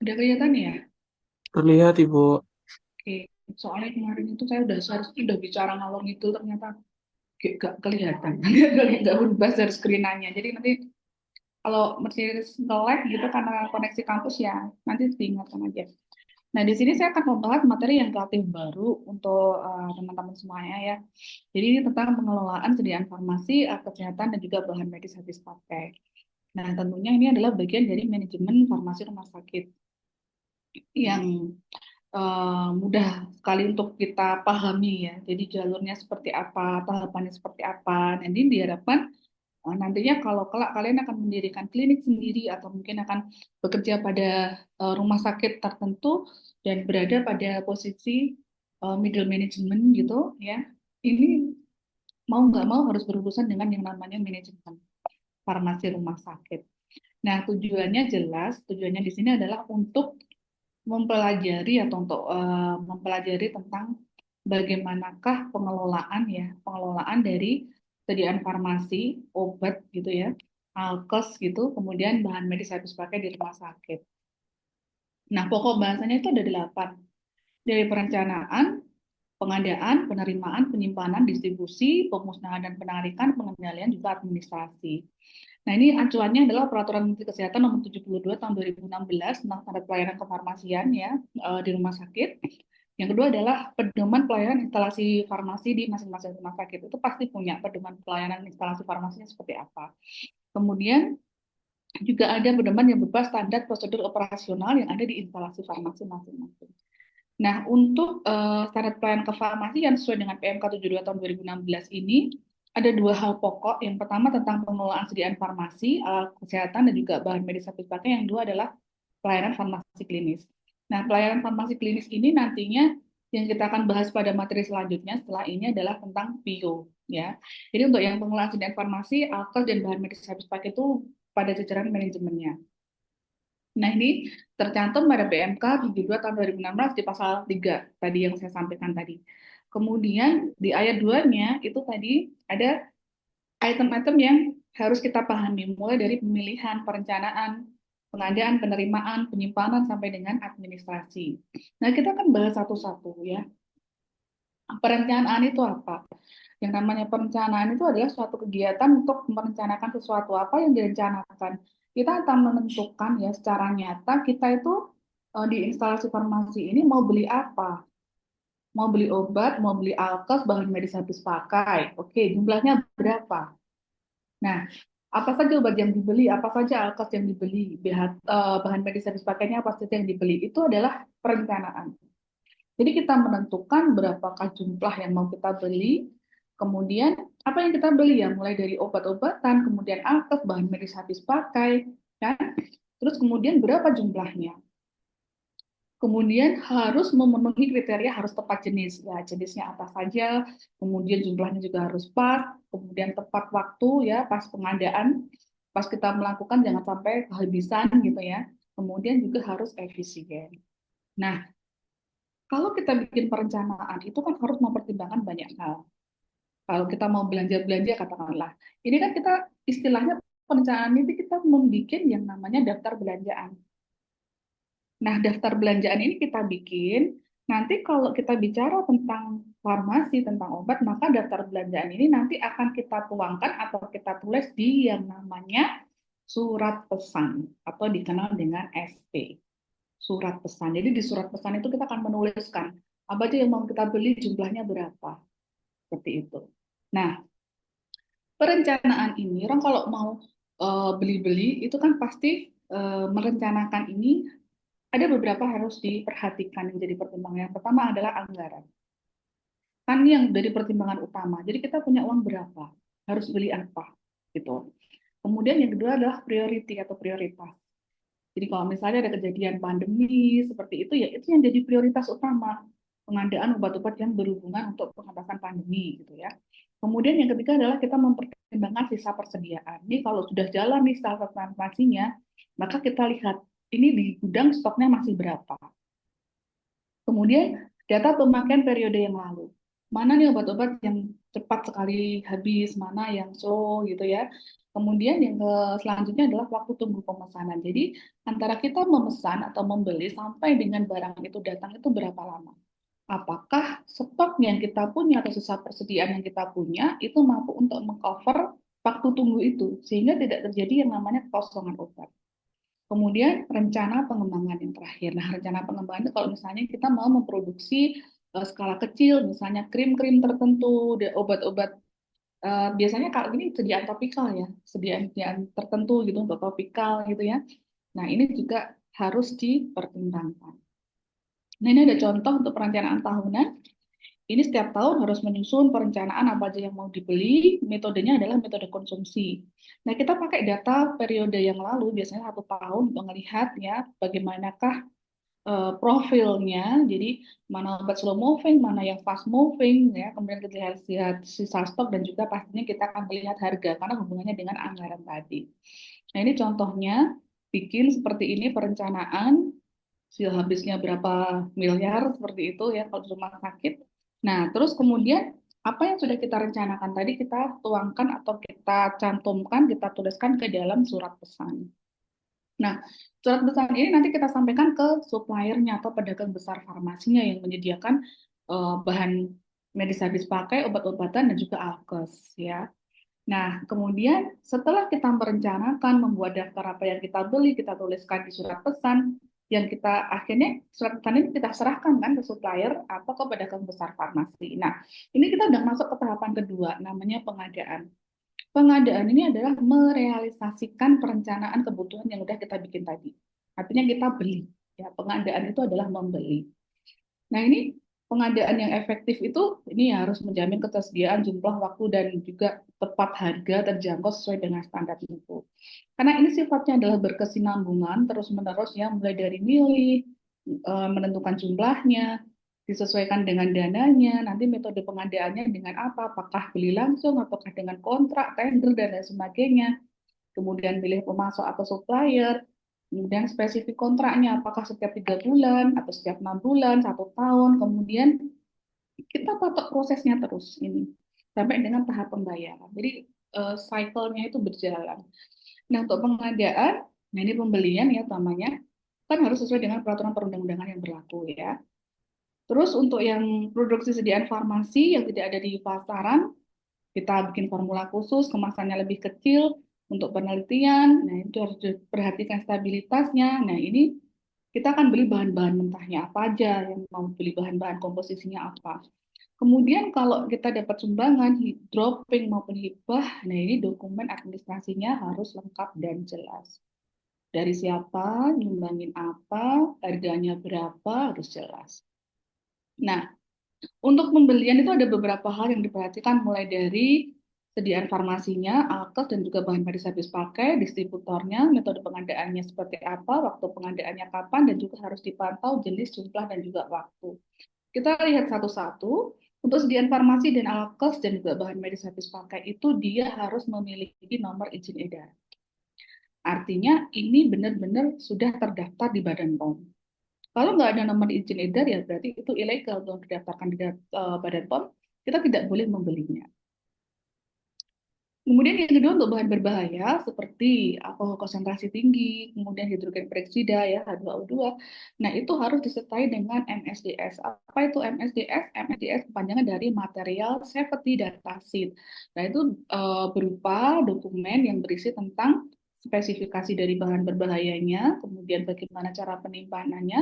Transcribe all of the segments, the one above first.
Udah kelihatan ya? Terlihat, Ibu. Oke. Soalnya kemarin itu saya udah seharusnya udah bicara ngalor itu ternyata gak kelihatan. Gak berubah share screen-nya. Jadi nanti kalau masih nge-lag gitu karena koneksi kampus ya, nanti diingatkan aja. Nah, di sini saya akan membahas materi yang relatif baru untuk teman-teman semuanya ya. Jadi ini tentang pengelolaan sediaan farmasi, kesehatan, dan juga bahan medis habis pakai. Nah, tentunya ini adalah bagian dari manajemen farmasi rumah sakit yang mudah sekali untuk kita pahami ya. Jadi jalurnya seperti apa, tahapannya seperti apa. Nanti diharapkan nantinya kalau kelak kalian akan mendirikan klinik sendiri atau mungkin akan bekerja pada rumah sakit tertentu dan berada pada posisi middle management gitu ya. Ini mau nggak mau harus berurusan dengan yang namanya manajemen farmasi rumah sakit. Nah, tujuannya jelas, tujuannya di sini adalah untuk mempelajari atau untuk mempelajari tentang bagaimanakah pengelolaan ya, pengelolaan dari sediaan farmasi, obat gitu ya, alkes gitu, kemudian bahan medis habis pakai di rumah sakit. Nah, pokok bahasanya itu ada 8. Dari perencanaan, pengadaan, penerimaan, penyimpanan, distribusi, pemusnahan dan penarikan, pengendalian juga administrasi. Nah, ini acuannya adalah Peraturan Menteri Kesehatan Nomor 72 Tahun 2016 tentang standar pelayanan kefarmasian ya di rumah sakit. Yang kedua adalah pedoman pelayanan instalasi farmasi di masing-masing rumah sakit. Itu pasti punya pedoman pelayanan instalasi farmasinya seperti apa. Kemudian juga ada pedoman yang berupa standar prosedur operasional yang ada di instalasi farmasi masing-masing. Nah, untuk standar pelayanan kefarmasian sesuai dengan PMK 72 tahun 2016 ini, ada dua hal pokok. Yang pertama tentang pengelolaan sediaan farmasi, alat kesehatan, dan juga bahan medis habis pakai. Yang dua adalah pelayanan farmasi klinis. Nah, pelayanan farmasi klinis ini nantinya yang kita akan bahas pada materi selanjutnya setelah ini adalah tentang PIO. Ya. Jadi untuk yang pengelolaan sediaan farmasi, alkes, dan bahan medis habis pakai itu pada jajaran manajemennya. Nah, ini tercantum pada PMK 72 tahun 2016 di pasal 3 tadi yang saya sampaikan tadi. Kemudian di ayat 2-nya itu tadi ada item-item yang harus kita pahami mulai dari pemilihan, perencanaan, pengadaan, penerimaan, penyimpanan sampai dengan administrasi. Nah, kita akan bahas satu-satu ya. Perencanaan itu apa? Yang namanya perencanaan itu adalah suatu kegiatan untuk merencanakan sesuatu apa yang direncanakan. Kita akan menentukan ya secara nyata kita itu di instalasi farmasi ini mau beli apa? Mau beli obat, mau beli alkes, bahan medis habis pakai. Oke, jumlahnya berapa? Nah, apa saja obat yang dibeli, apa saja alkes yang dibeli, bahan medis habis pakainya apa saja yang dibeli. Itu adalah perencanaan. Jadi kita menentukan berapakah jumlah yang mau kita beli, kemudian apa yang kita beli ya, mulai dari obat-obatan, kemudian alkes, bahan medis habis pakai, kan? Terus kemudian berapa jumlahnya? Kemudian harus memenuhi kriteria harus tepat jenis, ya jenisnya apa saja, kemudian jumlahnya juga harus pas, kemudian tepat waktu ya, pas pengadaan, pas kita melakukan jangan sampai kehabisan gitu ya. Kemudian juga harus efisien. Nah, kalau kita bikin perencanaan itu kan harus mempertimbangkan banyak hal. Kalau kita mau belanja-belanja katakanlah, ini kan kita istilahnya perencanaan itu kita membuat yang namanya daftar belanjaan. Nah, daftar belanjaan ini kita bikin, nanti kalau kita bicara tentang farmasi, tentang obat, maka daftar belanjaan ini nanti akan kita tuangkan atau kita tulis di yang namanya surat pesan atau dikenal dengan SP, surat pesan. Jadi di surat pesan itu kita akan menuliskan apa aja yang mau kita beli, jumlahnya berapa, seperti itu. Nah, perencanaan ini orang kalau mau beli-beli itu kan pasti merencanakan ini ada beberapa harus diperhatikan yang jadi pertimbangan. Yang pertama adalah anggaran. Kan ini yang dari pertimbangan utama. Jadi kita punya uang berapa, harus beli apa, gitu. Kemudian yang kedua adalah priority atau prioritas. Jadi kalau misalnya ada kejadian pandemi seperti itu, ya itu yang jadi prioritas utama, pengadaan obat-obat yang berhubungan untuk pengentasan pandemi, gitu ya. Kemudian yang ketiga adalah kita mempertimbangkan sisa persediaan. Ini kalau sudah jalan nih staf transplantasinya, maka kita lihat ini di gudang stoknya masih berapa. Kemudian data pemakaian periode yang lalu. Mana nih obat-obat yang cepat sekali habis, mana yang slow gitu ya. Kemudian yang selanjutnya adalah waktu tunggu pemesanan. Jadi antara kita memesan atau membeli sampai dengan barang itu datang itu berapa lama? Apakah stok yang kita punya atau sisa persediaan yang kita punya itu mampu untuk mengcover waktu tunggu itu sehingga tidak terjadi yang namanya kekosongan obat. Kemudian rencana pengembangan yang terakhir. Nah, rencana pengembangan itu kalau misalnya kita mau memproduksi skala kecil, misalnya krim-krim tertentu, obat-obat biasanya kalau ini sediaan topikal ya, sediaan tertentu gitu untuk topikal gitu ya. Nah, ini juga harus dipertimbangkan. Nah, ini ada contoh untuk perencanaan tahunan. Ini setiap tahun harus menyusun perencanaan apa aja yang mau dibeli. Metodenya adalah metode konsumsi. Nah, kita pakai data periode yang lalu, biasanya 1 tahun, untuk melihat ya bagaimanakah profilnya. Jadi mana obat slow moving, mana yang fast moving, ya. Kemudian kita lihat sisa stok dan juga pastinya kita akan melihat harga karena hubungannya dengan anggaran tadi. Nah, ini contohnya bikin seperti ini perencanaan habisnya berapa miliar seperti itu ya kalau di rumah sakit. Nah, terus kemudian apa yang sudah kita rencanakan tadi kita tuangkan atau kita cantumkan, kita tuliskan ke dalam surat pesan. Nah, surat pesan ini nanti kita sampaikan ke suppliernya atau pedagang besar farmasinya yang menyediakan bahan medis habis pakai, obat-obatan dan juga alkes ya. Nah, kemudian setelah kita merencanakan membuat daftar apa yang kita beli, kita tuliskan di surat pesan, yang kita akhirnya surat pesan ini kita serahkan kan ke supplier atau ke pedagang besar farmasi. Nah, ini kita udah masuk ke tahapan kedua, namanya pengadaan. Pengadaan ini adalah merealisasikan perencanaan kebutuhan yang udah kita bikin tadi. Artinya kita beli. Ya, pengadaan itu adalah membeli. Nah, ini pengadaan yang efektif itu ini harus menjamin ketersediaan jumlah waktu dan juga tepat harga terjangkau sesuai dengan standar mutu. Karena ini sifatnya adalah berkesinambungan terus-menerus ya, mulai dari milih, menentukan jumlahnya, disesuaikan dengan dananya, nanti metode pengadaannya dengan apa, apakah beli langsung, apakah dengan kontrak, tender, dan lain sebagainya. Kemudian pilih pemasok atau supplier, kemudian spesifik kontraknya, apakah setiap 3 bulan, atau setiap 6 bulan, 1 tahun, kemudian kita patok prosesnya terus ini, sampai dengan tahap pembayaran. Jadi, cycle-nya itu berjalan. Nah, untuk pengadaan, nah ini pembelian ya utamanya, kan harus sesuai dengan peraturan perundang-undangan yang berlaku ya. Terus untuk yang produksi sediaan farmasi yang tidak ada di pasaran, kita bikin formula khusus, kemasannya lebih kecil untuk penelitian. Nah, itu harus diperhatikan stabilitasnya. Nah, ini kita akan beli bahan-bahan mentahnya apa aja, yang mau beli bahan-bahan komposisinya apa. Kemudian kalau kita dapat sumbangan, dropping maupun hibah, nah ini dokumen administrasinya harus lengkap dan jelas. Dari siapa, nyumbangin apa, harganya berapa, harus jelas. Nah, untuk pembelian itu ada beberapa hal yang diperhatikan mulai dari sediaan farmasinya, alkes dan juga bahan medis habis pakai, distributornya, metode pengadaannya seperti apa, waktu pengadaannya kapan, dan juga harus dipantau jenis, jumlah, dan juga waktu. Kita lihat satu-satu. Untuk sediaan farmasi dan alkes dan juga bahan medis habis pakai itu dia harus memiliki nomor izin edar. Artinya ini benar-benar sudah terdaftar di Badan POM. Kalau nggak ada nomor izin edar ya berarti itu ilegal untuk didaftarkan di Badan POM, kita tidak boleh membelinya. Kemudian yang kedua untuk bahan berbahaya seperti alkohol konsentrasi tinggi, kemudian hidrogen peroksida ya H2O2. Nah, itu harus disertai dengan MSDS. Apa itu MSDS? MSDS kepanjangan dari Material Safety Data Sheet. Nah, itu berupa dokumen yang berisi tentang spesifikasi dari bahan berbahayanya, kemudian bagaimana cara penimpanannya,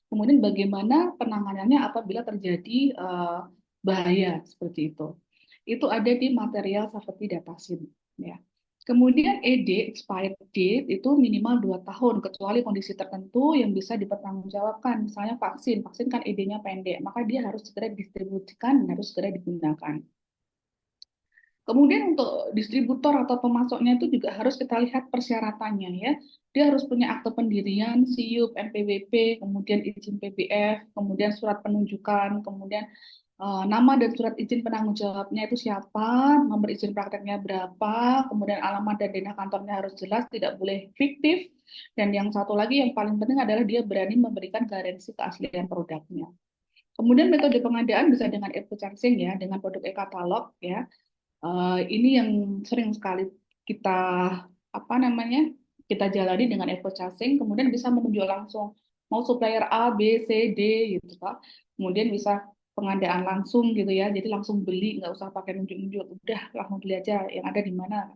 kemudian bagaimana penanganannya apabila terjadi bahaya seperti itu. Itu ada di material safety data sheet ya. Kemudian ED expired date itu minimal 2 tahun kecuali kondisi tertentu yang bisa dipertanggungjawabkan. Misalnya vaksin, vaksin kan ED-nya pendek, maka dia harus segera didistribusikan dan harus segera digunakan. Kemudian untuk distributor atau pemasoknya itu juga harus kita lihat persyaratannya ya. Dia harus punya akte pendirian, SIUP, NPWP, kemudian izin PBF, kemudian surat penunjukan, kemudian nama dan surat izin penanggung jawabnya itu siapa, nomor izin prakteknya berapa, kemudian alamat dan dana kantornya harus jelas, tidak boleh fiktif. Dan yang satu lagi yang paling penting adalah dia berani memberikan garansi keaslian produknya. Kemudian metode pengadaan bisa dengan e-purchasing ya, dengan produk e-katalog ya. Ini yang sering sekali kita apa namanya kita jalani dengan e-purchasing, kemudian bisa menunjuk langsung mau supplier A, B, C, D gitu Pak. Kemudian bisa pengadaan langsung gitu ya, jadi langsung beli nggak usah pakai nunjuk-nunjuk, udah langsung beli aja yang ada di mana.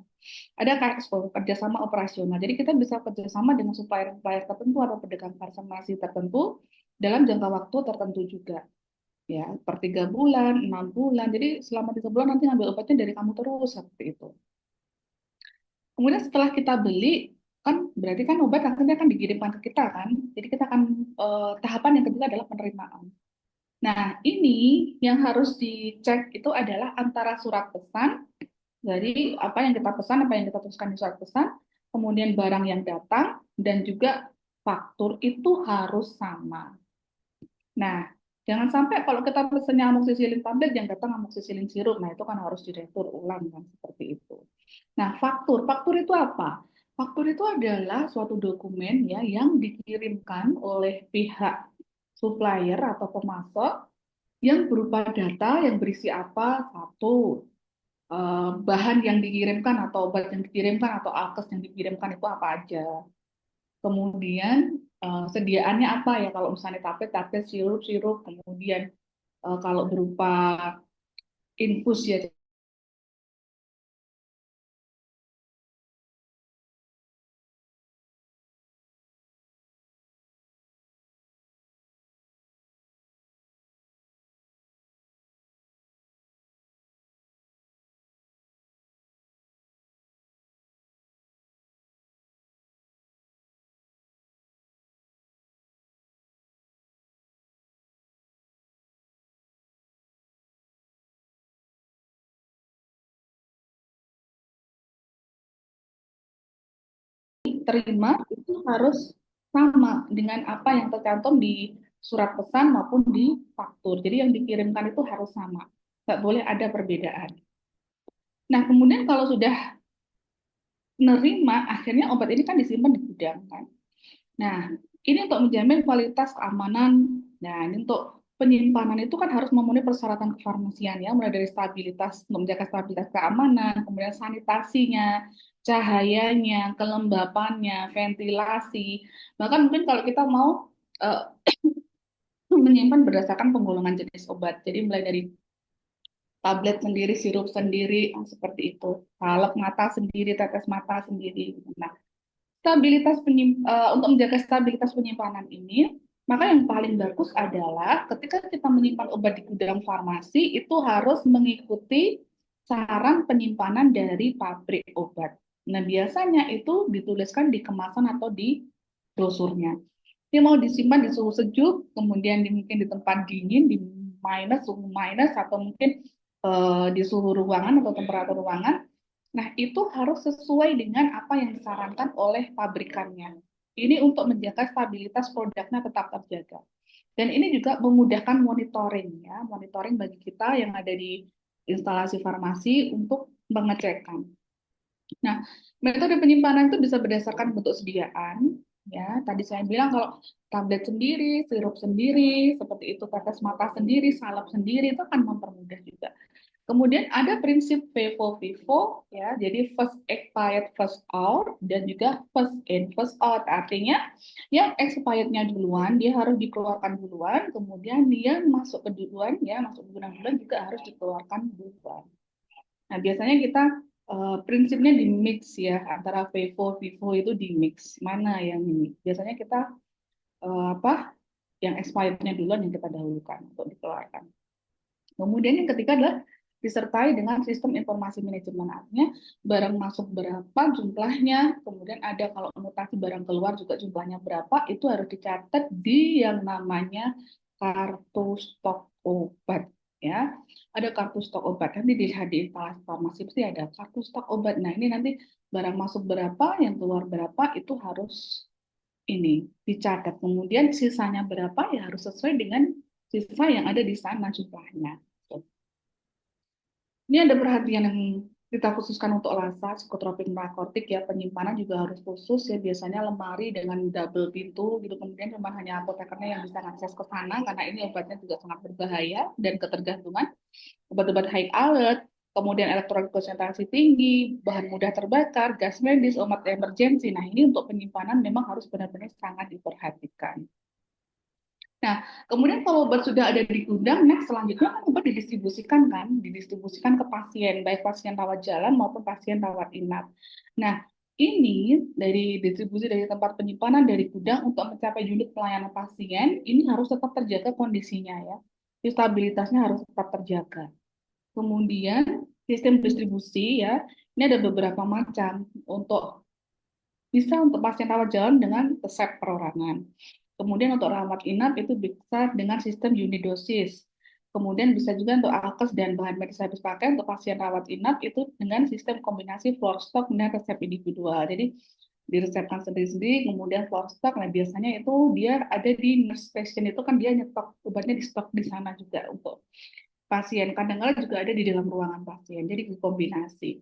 Ada kerjasama operasional, jadi kita bisa kerjasama dengan supplier-supplier tertentu atau pedagang farmasi tertentu dalam jangka waktu tertentu juga ya per 3 bulan, 6 bulan. Jadi selama 3 bulan nanti ngambil obatnya dari kamu terus seperti itu. Kemudian setelah kita beli kan berarti kan obat akhirnya kan dikirimkan ke kita kan. Jadi kita akan tahapan yang ketiga adalah penerimaan. Nah ini yang harus dicek itu adalah antara surat pesan dari apa yang kita pesan, apa yang kita tuliskan di surat pesan, kemudian barang yang datang dan juga faktur itu harus sama. Nah, jangan sampai kalau kita pesennya amoxicillin tablet yang datang amoxicillin sirup, nah itu kan harus diretur ulang kan seperti itu. Nah, faktur itu apa? Faktur itu adalah suatu dokumen ya yang dikirimkan oleh pihak supplier atau pemasok yang berupa data yang berisi apa? Satu, bahan yang dikirimkan atau obat yang dikirimkan atau alkes yang dikirimkan itu apa aja. Kemudian sediaannya apa ya kalau misalnya tablet, sirup, kemudian kalau berupa infus ya terima itu harus sama dengan apa yang tercantum di surat pesan maupun di faktur. Jadi yang dikirimkan itu harus sama, nggak boleh ada perbedaan. Nah, kemudian kalau sudah menerima, akhirnya obat ini kan disimpan di gudang kan. Nah, ini untuk menjamin kualitas keamanan. Nah, ini untuk penyimpanan itu kan harus memenuhi persyaratan kefarmasian ya, mulai dari stabilitas, untuk menjaga stabilitas keamanan, kemudian sanitasinya, cahayanya, kelembapannya, ventilasi. Bahkan mungkin kalau kita mau uh, menyimpan berdasarkan penggolongan jenis obat. Jadi mulai dari tablet sendiri, sirup sendiri, seperti itu. Salep mata sendiri, tetes mata sendiri. Nah, untuk menjaga stabilitas penyimpanan ini, maka yang paling bagus adalah ketika kita menyimpan obat di gudang farmasi itu harus mengikuti saran penyimpanan dari pabrik obat. Nah, biasanya itu dituliskan di kemasan atau di brosurnya. Ini mau disimpan di suhu sejuk, kemudian mungkin di tempat dingin, di suhu minus, atau mungkin di suhu ruangan atau temperatur ruangan. Nah, itu harus sesuai dengan apa yang disarankan oleh pabrikannya. Ini untuk menjaga stabilitas produknya tetap terjaga. Dan ini juga memudahkan monitoring ya, monitoring bagi kita yang ada di instalasi farmasi untuk mengecekkan. Nah, metode penyimpanan itu bisa berdasarkan bentuk sediaan ya. Tadi saya bilang kalau tablet sendiri, sirup sendiri, seperti itu tetes mata sendiri, salep sendiri itu akan mempermudah juga. Kemudian ada prinsip FIFO-FIFO ya, jadi first expired first out dan juga first in first out. Artinya yang expirednya duluan dia harus dikeluarkan duluan, kemudian dia masuk ke duluan ya, masuk ke gudang duluan juga harus dikeluarkan duluan. Nah, biasanya kita prinsipnya di mix ya, antara FIFO itu di mix. Mana yang ini? Biasanya kita apa? Yang expirednya duluan yang kita dahulukan untuk dikeluarkan. Kemudian yang ketiga adalah disertai dengan sistem informasi manajemen, artinya barang masuk berapa jumlahnya, kemudian ada kalau mutasi barang keluar juga jumlahnya berapa, itu harus dicatat di yang namanya kartu stok obat ya. Ada kartu stok obat, nanti di instalasi farmasi pasti ada kartu stok obat. Nah, ini nanti barang masuk berapa, yang keluar berapa itu harus ini dicatat. Kemudian sisanya berapa ya harus sesuai dengan sisa yang ada di sana jumlahnya. Ini ada perhatian yang kita khususkan untuk LASA, psikotropik narkotik ya, penyimpanan juga harus khusus ya, biasanya lemari dengan double pintu gitu, kemudian cuma hanya apotekernya yang bisa akses ke sana karena ini obatnya juga sangat berbahaya dan ketergantungan. Obat-obat high alert, kemudian elektrolit konsentrasi tinggi, bahan mudah terbakar, gas medis, obat emergensi. Nah, ini untuk penyimpanan memang harus benar-benar sangat diperhatikan. Nah, kemudian kalau obat sudah ada di gudang, next selanjutnya kan obat didistribusikan ke pasien, baik pasien rawat jalan maupun pasien rawat inap. Nah, ini dari distribusi dari tempat penyimpanan dari gudang untuk mencapai unit pelayanan pasien, ini harus tetap terjaga kondisinya ya. Stabilitasnya harus tetap terjaga. Kemudian sistem distribusi ya, ini ada beberapa macam untuk bisa untuk pasien rawat jalan dengan resep perorangan. Kemudian untuk rawat inap itu bisa dengan sistem unidosis. Kemudian bisa juga untuk alkes dan bahan medis habis pakai untuk pasien rawat inap itu dengan sistem kombinasi floor stock dan resep individual. Jadi diresepkan sendiri-sendiri, kemudian floor stock. Nah biasanya itu dia ada di nurse station itu kan dia nyetok obatnya di stok di sana juga untuk pasien. Kadang-kadang juga ada di dalam ruangan pasien. Jadi dikombinasi.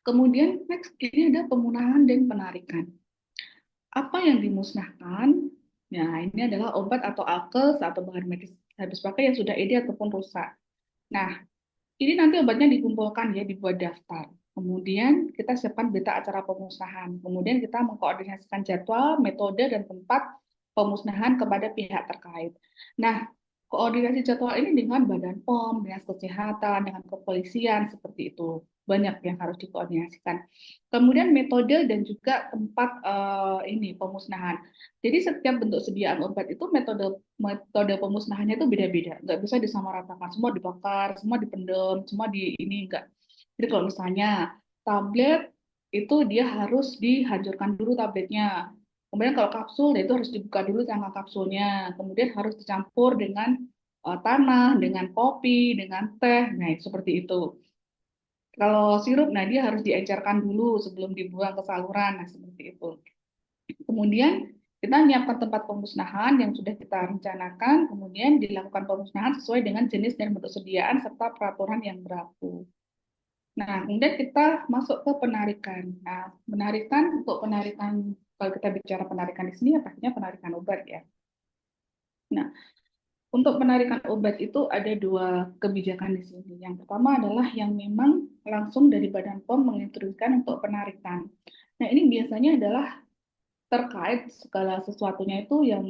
Kemudian next ini ada pemusnahan dan penarikan. Apa yang dimusnahkan? Ya, ini adalah obat atau alkes atau bahan medis habis pakai yang sudah edar ataupun rusak. Nah, ini nanti obatnya dikumpulkan ya, dibuat daftar. Kemudian kita siapkan berita acara pemusnahan. Kemudian kita mengkoordinasikan jadwal, metode, dan tempat pemusnahan kepada pihak terkait. Nah, koordinasi jadwal ini dengan Badan POM, Dinas Kesehatan, dengan kepolisian, seperti itu. Banyak yang harus dikoordinasikan. Kemudian metode dan juga tempat ini pemusnahan. Jadi setiap bentuk sediaan obat itu metode metode pemusnahannya itu beda-beda, nggak bisa disamaratakan. Semua dibakar, semua dipendam, semua di ini enggak. Jadi kalau misalnya tablet itu dia harus dihancurkan dulu tabletnya. Kemudian kalau kapsul itu harus dibuka dulu cangkang kapsulnya. Kemudian harus dicampur dengan tanah, dengan kopi, dengan teh. Nah, seperti itu. Kalau sirup, nah dia harus diencerkan dulu sebelum dibuang ke saluran. Nah, seperti itu. Kemudian kita menyiapkan tempat pemusnahan yang sudah kita rencanakan, kemudian dilakukan pemusnahan sesuai dengan jenis dan bentuk sediaan serta peraturan yang berlaku. Nah, kemudian kita masuk ke penarikan. Nah, untuk penarikan, kalau kita bicara penarikan di sini, ya pastinya penarikan obat ya. Nah, untuk penarikan obat itu ada dua kebijakan di sini. Yang pertama adalah yang memang langsung dari Badan POM menginstruksikan untuk penarikan. Nah, ini biasanya adalah terkait segala sesuatunya itu yang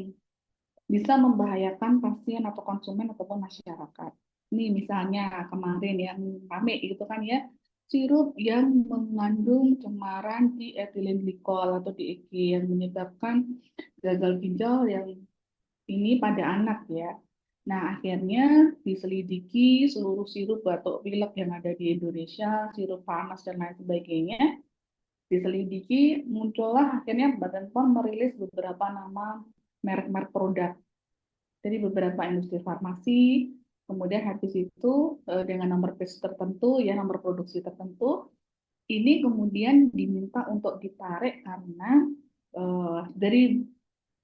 bisa membahayakan pasien atau konsumen ataupun masyarakat. Ini misalnya kemarin yang rame gitu kan ya, sirup yang mengandung cemaran di etilen glikol atau di EG yang menyebabkan gagal ginjal yang ini pada anak ya. Nah, akhirnya diselidiki seluruh sirup batuk pilek yang ada di Indonesia, sirup panas dan lain sebagainya. Diselidiki, muncullah akhirnya Badan POM merilis beberapa nama merek-merek produk. Jadi beberapa industri farmasi, kemudian habis itu dengan nomor batch tertentu, ya nomor produksi tertentu, ini kemudian diminta untuk ditarik karena dari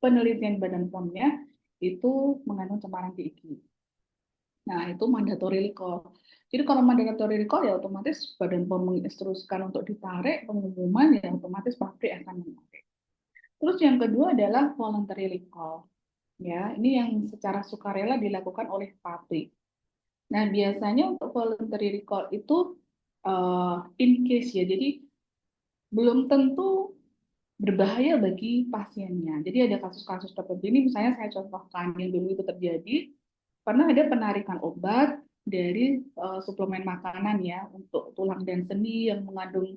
penelitian Badan POM-nya itu mengandung cemaran tinggi. Nah, itu mandatory recall. Jadi kalau mandatory recall ya otomatis Badan POM menginstruksikan untuk ditarik, pengumuman ya otomatis pabrik akan menarik. Terus yang kedua adalah voluntary recall. Ya, ini yang secara sukarela dilakukan oleh pabrik. Nah, biasanya untuk voluntary recall itu in case ya. Jadi belum tentu berbahaya bagi pasiennya. Jadi ada kasus-kasus tertentu ini misalnya saya contohkan yang dulu itu terjadi pernah ada penarikan obat dari suplemen makanan ya untuk tulang dan sendi yang mengandung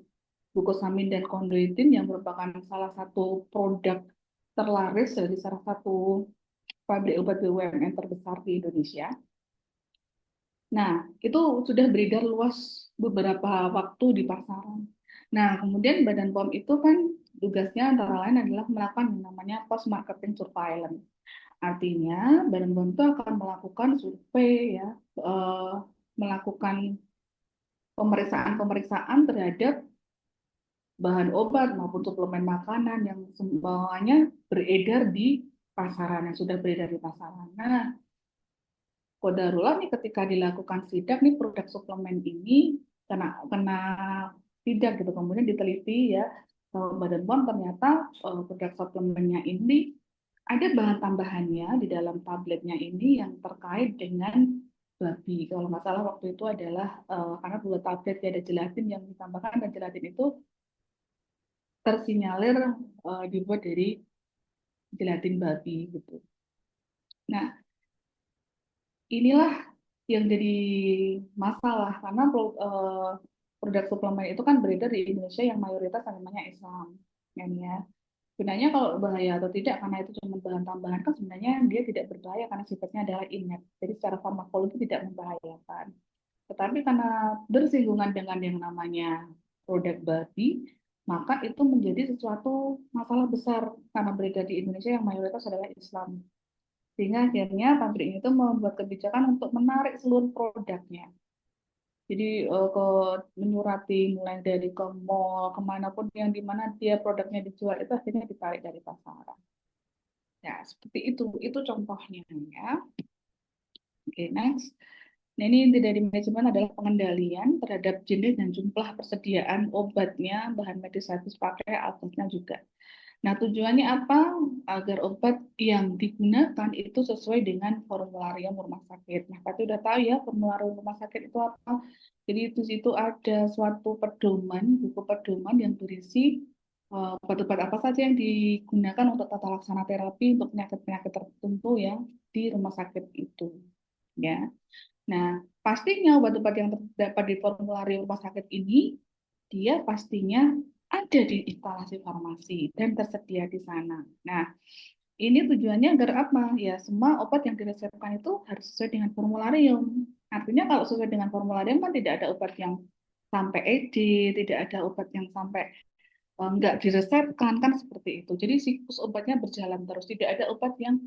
glukosamin dan kondroitin yang merupakan salah satu produk terlaris dari salah satu pabrik obat BUMN terbesar di Indonesia. Nah, itu sudah beredar luas beberapa waktu di pasaran. Nah, kemudian Badan POM itu kan tugasnya antara lain adalah melakukan yang namanya post marketing surveillance. Artinya, Badan POM itu akan melakukan survei ya, eh, melakukan pemeriksaan-pemeriksaan terhadap bahan obat maupun suplemen makanan yang semuanya beredar di pasaran, yang sudah beredar di pasaran. Nah, kodarullah nih ketika dilakukan sidak nih produk suplemen ini kena tidak gitu. Kemudian diteliti ya sama Badan POM ternyata produk suplemennya ini ada bahan tambahannya di dalam tabletnya ini yang terkait dengan babi. Kalau nggak salah waktu itu adalah karena dua tablet ya, ada gelatin yang ditambahkan dan gelatin itu tersinyalir dibuat dari gelatin babi gitu. Nah, inilah yang jadi masalah karena produk suplemen itu kan beredar di Indonesia yang mayoritas namanya Islam. Ya, nih ya. Sebenarnya kalau bahaya atau tidak karena itu cuma bahan tambahan kan sebenarnya dia tidak berbahaya karena sifatnya adalah inert. Jadi secara farmakologi tidak membahayakan. Tetapi karena bersinggungan dengan yang namanya produk babi, maka itu menjadi sesuatu masalah besar karena beredar di Indonesia yang mayoritas adalah Islam. Sehingga akhirnya pabrik itu membuat kebijakan untuk menarik seluruh produknya. Jadi ke menyurati mulai dari ke mall kemanapun yang dimana dia produknya dijual itu akhirnya ditarik dari pasaran. Ya seperti itu contohnya ya. Oke, next. Nah, ini inti dari manajemen adalah pengendalian terhadap jenis dan jumlah persediaan obatnya, bahan medis habis pakai, alatnya juga. Nah, tujuannya apa? Agar obat yang digunakan itu sesuai dengan formularium rumah sakit. Nah, Kak udah tahu ya formularium rumah sakit itu apa? Jadi itu situ ada suatu pedoman, buku pedoman yang berisi obat-obat apa saja yang digunakan untuk tata laksana terapi untuk penyakit-penyakit tertentu ya di rumah sakit itu. Ya. Nah, pastinya obat-obat yang terdapat di formularium rumah sakit ini dia pastinya ada di instalasi farmasi dan tersedia di sana. Nah, ini tujuannya agar apa? Ya, semua obat yang diresepkan itu harus sesuai dengan formularium. Artinya kalau sesuai dengan formularium kan tidak ada obat yang sampai edit, tidak ada obat yang sampai enggak diresepkan, kan seperti itu. Jadi siklus obatnya berjalan terus, tidak ada obat yang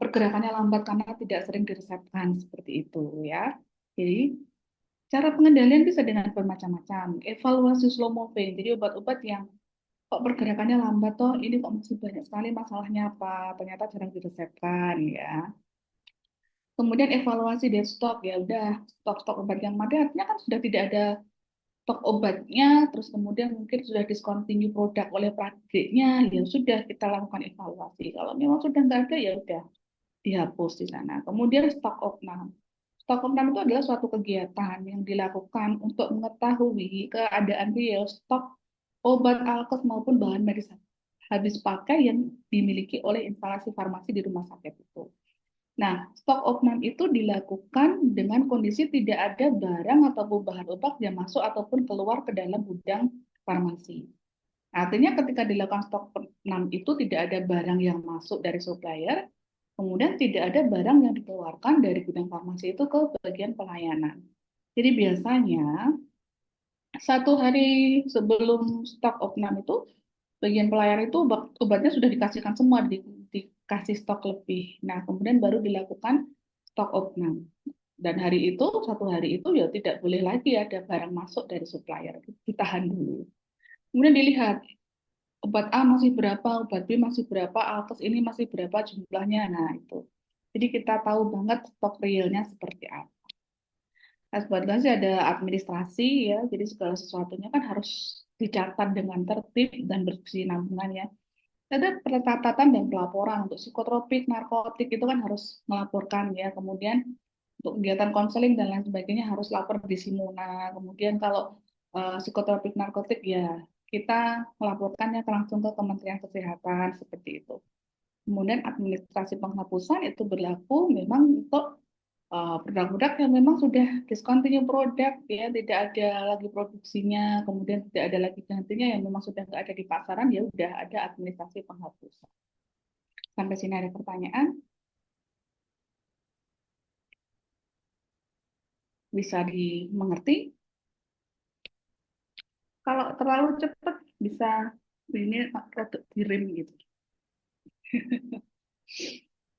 pergerakannya lambat karena tidak sering diresepkan seperti itu ya. Jadi cara pengendalian bisa dengan bermacam-macam. Evaluasi slow moving. Jadi obat-obat yang kok pergerakannya lambat toh ini kok masih banyak sekali masalahnya apa? Ternyata jarang diresepkan ya. Kemudian evaluasi dead stock ya udah stok-stok obat yang mati artinya kan sudah tidak ada stok obatnya, terus kemudian mungkin sudah discontinue produk oleh pabriknya, ya sudah kita lakukan evaluasi. Kalau memang sudah nggak ada ya udah dihapus di sana. Kemudian stok opnam. Stok opnam itu adalah suatu kegiatan yang dilakukan untuk mengetahui keadaan real stok obat alkes maupun bahan medis habis pakai yang dimiliki oleh instalasi farmasi di rumah sakit itu. Nah, stok opnam itu dilakukan dengan kondisi tidak ada barang atau bahan obat yang masuk ataupun keluar ke dalam gudang farmasi. Artinya ketika dilakukan stok opnam itu tidak ada barang yang masuk dari supplier, kemudian tidak ada barang yang dikeluarkan dari gudang farmasi itu ke bagian pelayanan. Jadi biasanya satu hari sebelum stok opnam itu, bagian pelayanan itu obatnya sudah dikasihkan semua, dikasih stok lebih. Nah, kemudian baru dilakukan stok opnam. Dan hari itu, satu hari itu ya tidak boleh lagi ada barang masuk dari supplier. Ditahan dulu. Kemudian dilihat, obat A masih berapa, obat B masih berapa, alkes ini masih berapa jumlahnya. Nah, itu. Jadi kita tahu banget stok realnya seperti apa. Nah, sebetulnya sih ada administrasi ya, jadi segala sesuatunya kan harus dicatat dengan tertib dan berkesinambungan ya. Ada pencatatan dan pelaporan untuk psikotropik, narkotik itu kan harus melaporkan ya. Kemudian untuk kegiatan konseling dan lain sebagainya harus lapor di Simuna. Kemudian kalau psikotropik narkotik ya kita melaporkannya langsung ke Kementerian Kesehatan seperti itu. Kemudian administrasi penghapusan itu berlaku memang untuk produk-produk yang memang sudah discontinue produk ya tidak ada lagi produksinya kemudian tidak ada lagi gantinya yang memang sudah nggak ada di pasaran ya udah ada administrasi penghapusan. Sampai sini ada pertanyaan bisa dimengerti. Kalau terlalu cepat bisa ini rada direm gitu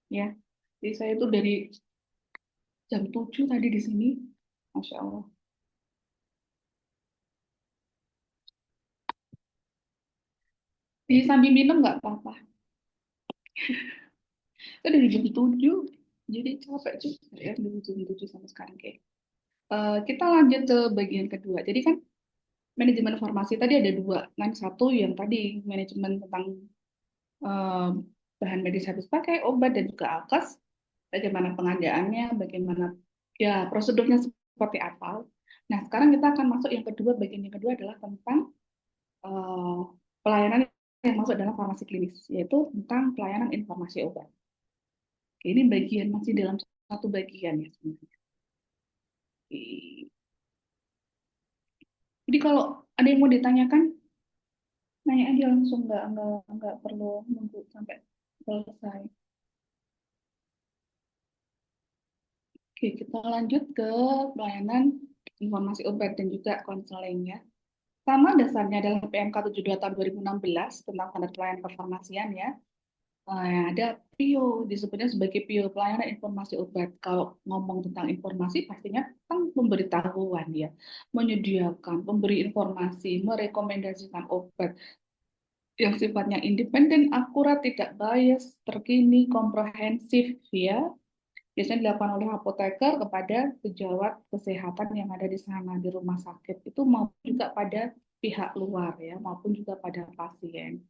ya. Jadi saya itu dari jam 7 tadi di sini, Masya Allah. Di sambil minum nggak apa-apa. Itu dari jam 7 jadi capek juga ya dari jam 7 sampai sekarang kayak. Kita lanjut ke bagian kedua. Jadi kan manajemen farmasi tadi ada dua, kan satu yang tadi manajemen tentang eh, bahan medis habis pakai, obat dan juga alkes, bagaimana pengadaannya, bagaimana ya prosedurnya seperti apa. Nah, sekarang kita akan masuk yang kedua, bagian yang kedua adalah tentang eh, pelayanan yang masuk dalam farmasi klinis, yaitu tentang pelayanan informasi obat. Ini bagian masih dalam satu bagian ya sebenarnya. Jadi kalau ada yang mau ditanyakan, nanya aja langsung, nggak perlu nunggu sampai selesai. Oke, kita lanjut ke pelayanan informasi obat dan juga konseling ya. Sama dasarnya adalah PMK 72 tahun 2016 tentang standar pelayanan kefarmasian ya. Yang ada PIO, disebutnya sebagai PIO, pelayanan informasi obat. Kalau ngomong tentang informasi, pastinya tentang pemberitahuan ya, menyediakan, memberi informasi, merekomendasikan obat yang sifatnya independen, akurat, tidak bias, terkini, komprehensif ya. Biasanya dilakukan oleh apoteker kepada sejawat kesehatan yang ada di sana di rumah sakit itu maupun juga pada pihak luar ya maupun juga pada pasien.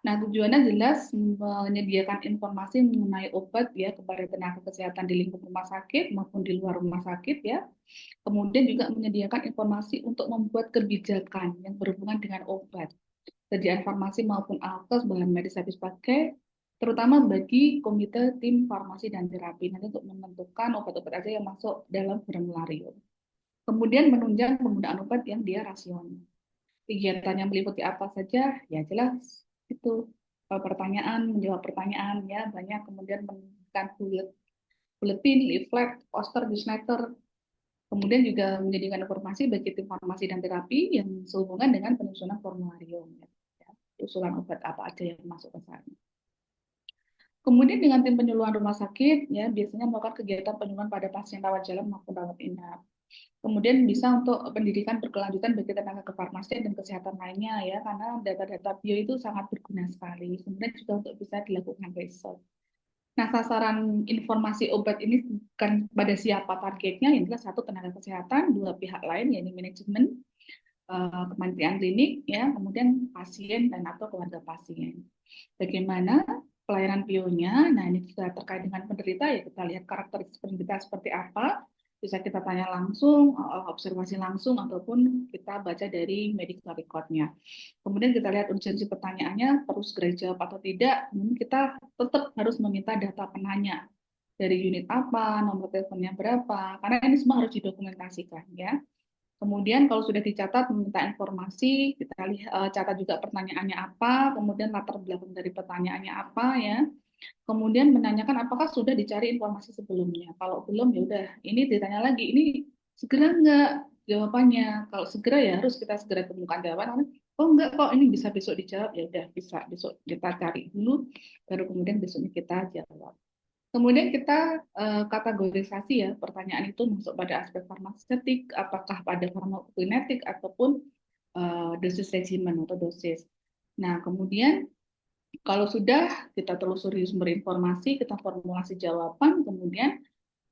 Nah, tujuannya jelas menyediakan informasi mengenai obat ya kepada tenaga kesehatan di lingkup rumah sakit maupun di luar rumah sakit ya. Kemudian juga menyediakan informasi untuk membuat kebijakan yang berhubungan dengan obat, sediaan farmasi maupun alkes bahan medis habis pakai, terutama bagi komite tim farmasi dan terapi nanti untuk menentukan obat-obat aja yang masuk dalam formularium. Kemudian menunjang penggunaan obat yang dia rasional. Kegiatannya meliputi apa saja? Ya jelas itu pertanyaan, menjawab pertanyaan ya banyak, kemudian memberikan buletin, leaflet, poster, newsletter, kemudian juga menjadikan informasi bagi tim farmasi dan terapi yang sehubungan dengan penyusunan formularium. Ya. Usulan obat apa aja yang masuk ke sana. Kemudian dengan tim penyuluhan rumah sakit, ya biasanya melakukan kegiatan penyuluhan pada pasien rawat jalan maupun rawat inap. Kemudian bisa untuk pendidikan berkelanjutan bagi tenaga kefarmasian dan kesehatan lainnya ya, karena data-data bio itu sangat berguna sekali. Kemudian juga untuk bisa dilakukan riset. Nah, sasaran informasi obat ini bukan pada siapa targetnya, yang jelas satu tenaga kesehatan, dua pihak lain, yaitu manajemen, kementerian klinik, ya, kemudian pasien dan atau keluarga pasien. Bagaimana pelayanan PIO-nya? Nah, ini juga terkait dengan penderita, ya kita lihat karakteristik penderita seperti apa, bisa kita tanya langsung, observasi langsung, ataupun kita baca dari medical record-nya. Kemudian kita lihat urgensi pertanyaannya, perlu segera jawab atau tidak, kita tetap harus meminta data penanya, dari unit apa, nomor teleponnya berapa, karena ini semua harus didokumentasikan ya. Kemudian kalau sudah dicatat meminta informasi, kita lihat catat juga pertanyaannya apa, kemudian latar belakang dari pertanyaannya apa ya. Kemudian menanyakan apakah sudah dicari informasi sebelumnya. Kalau belum ya udah, ini ditanya lagi, ini segera enggak jawabannya. Kalau segera ya harus kita segera temukan jawaban. Oh enggak kok, ini bisa besok dijawab, ya udah bisa besok kita cari dulu, baru kemudian besoknya kita jawab. Kemudian kita kategorisasi ya, pertanyaan itu masuk pada aspek farmaseutik, apakah pada farmakokinetik ataupun dosis regimen atau dosis. Nah, kemudian kalau sudah kita telusuri sumber informasi, kita formulasi jawaban, kemudian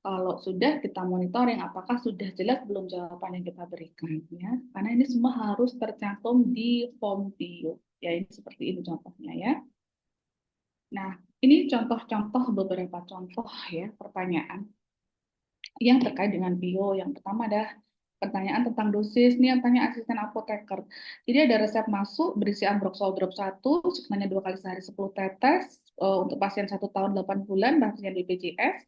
kalau sudah kita monitoring apakah sudah jelas belum jawaban yang kita berikan ya. Karena ini semua harus tercantum di form bio. Ya, ini seperti ini contohnya ya. Nah, ini contoh-contoh beberapa contoh ya pertanyaan yang terkait dengan bio. Yang pertama adalah pertanyaan tentang dosis. Ini yang tanya asisten apoteker. Jadi ada resep masuk berisi Ambroxol drop 1 sebenarnya 2 kali sehari 10 tetes untuk pasien 1 tahun 8 bulan pasien BPJS.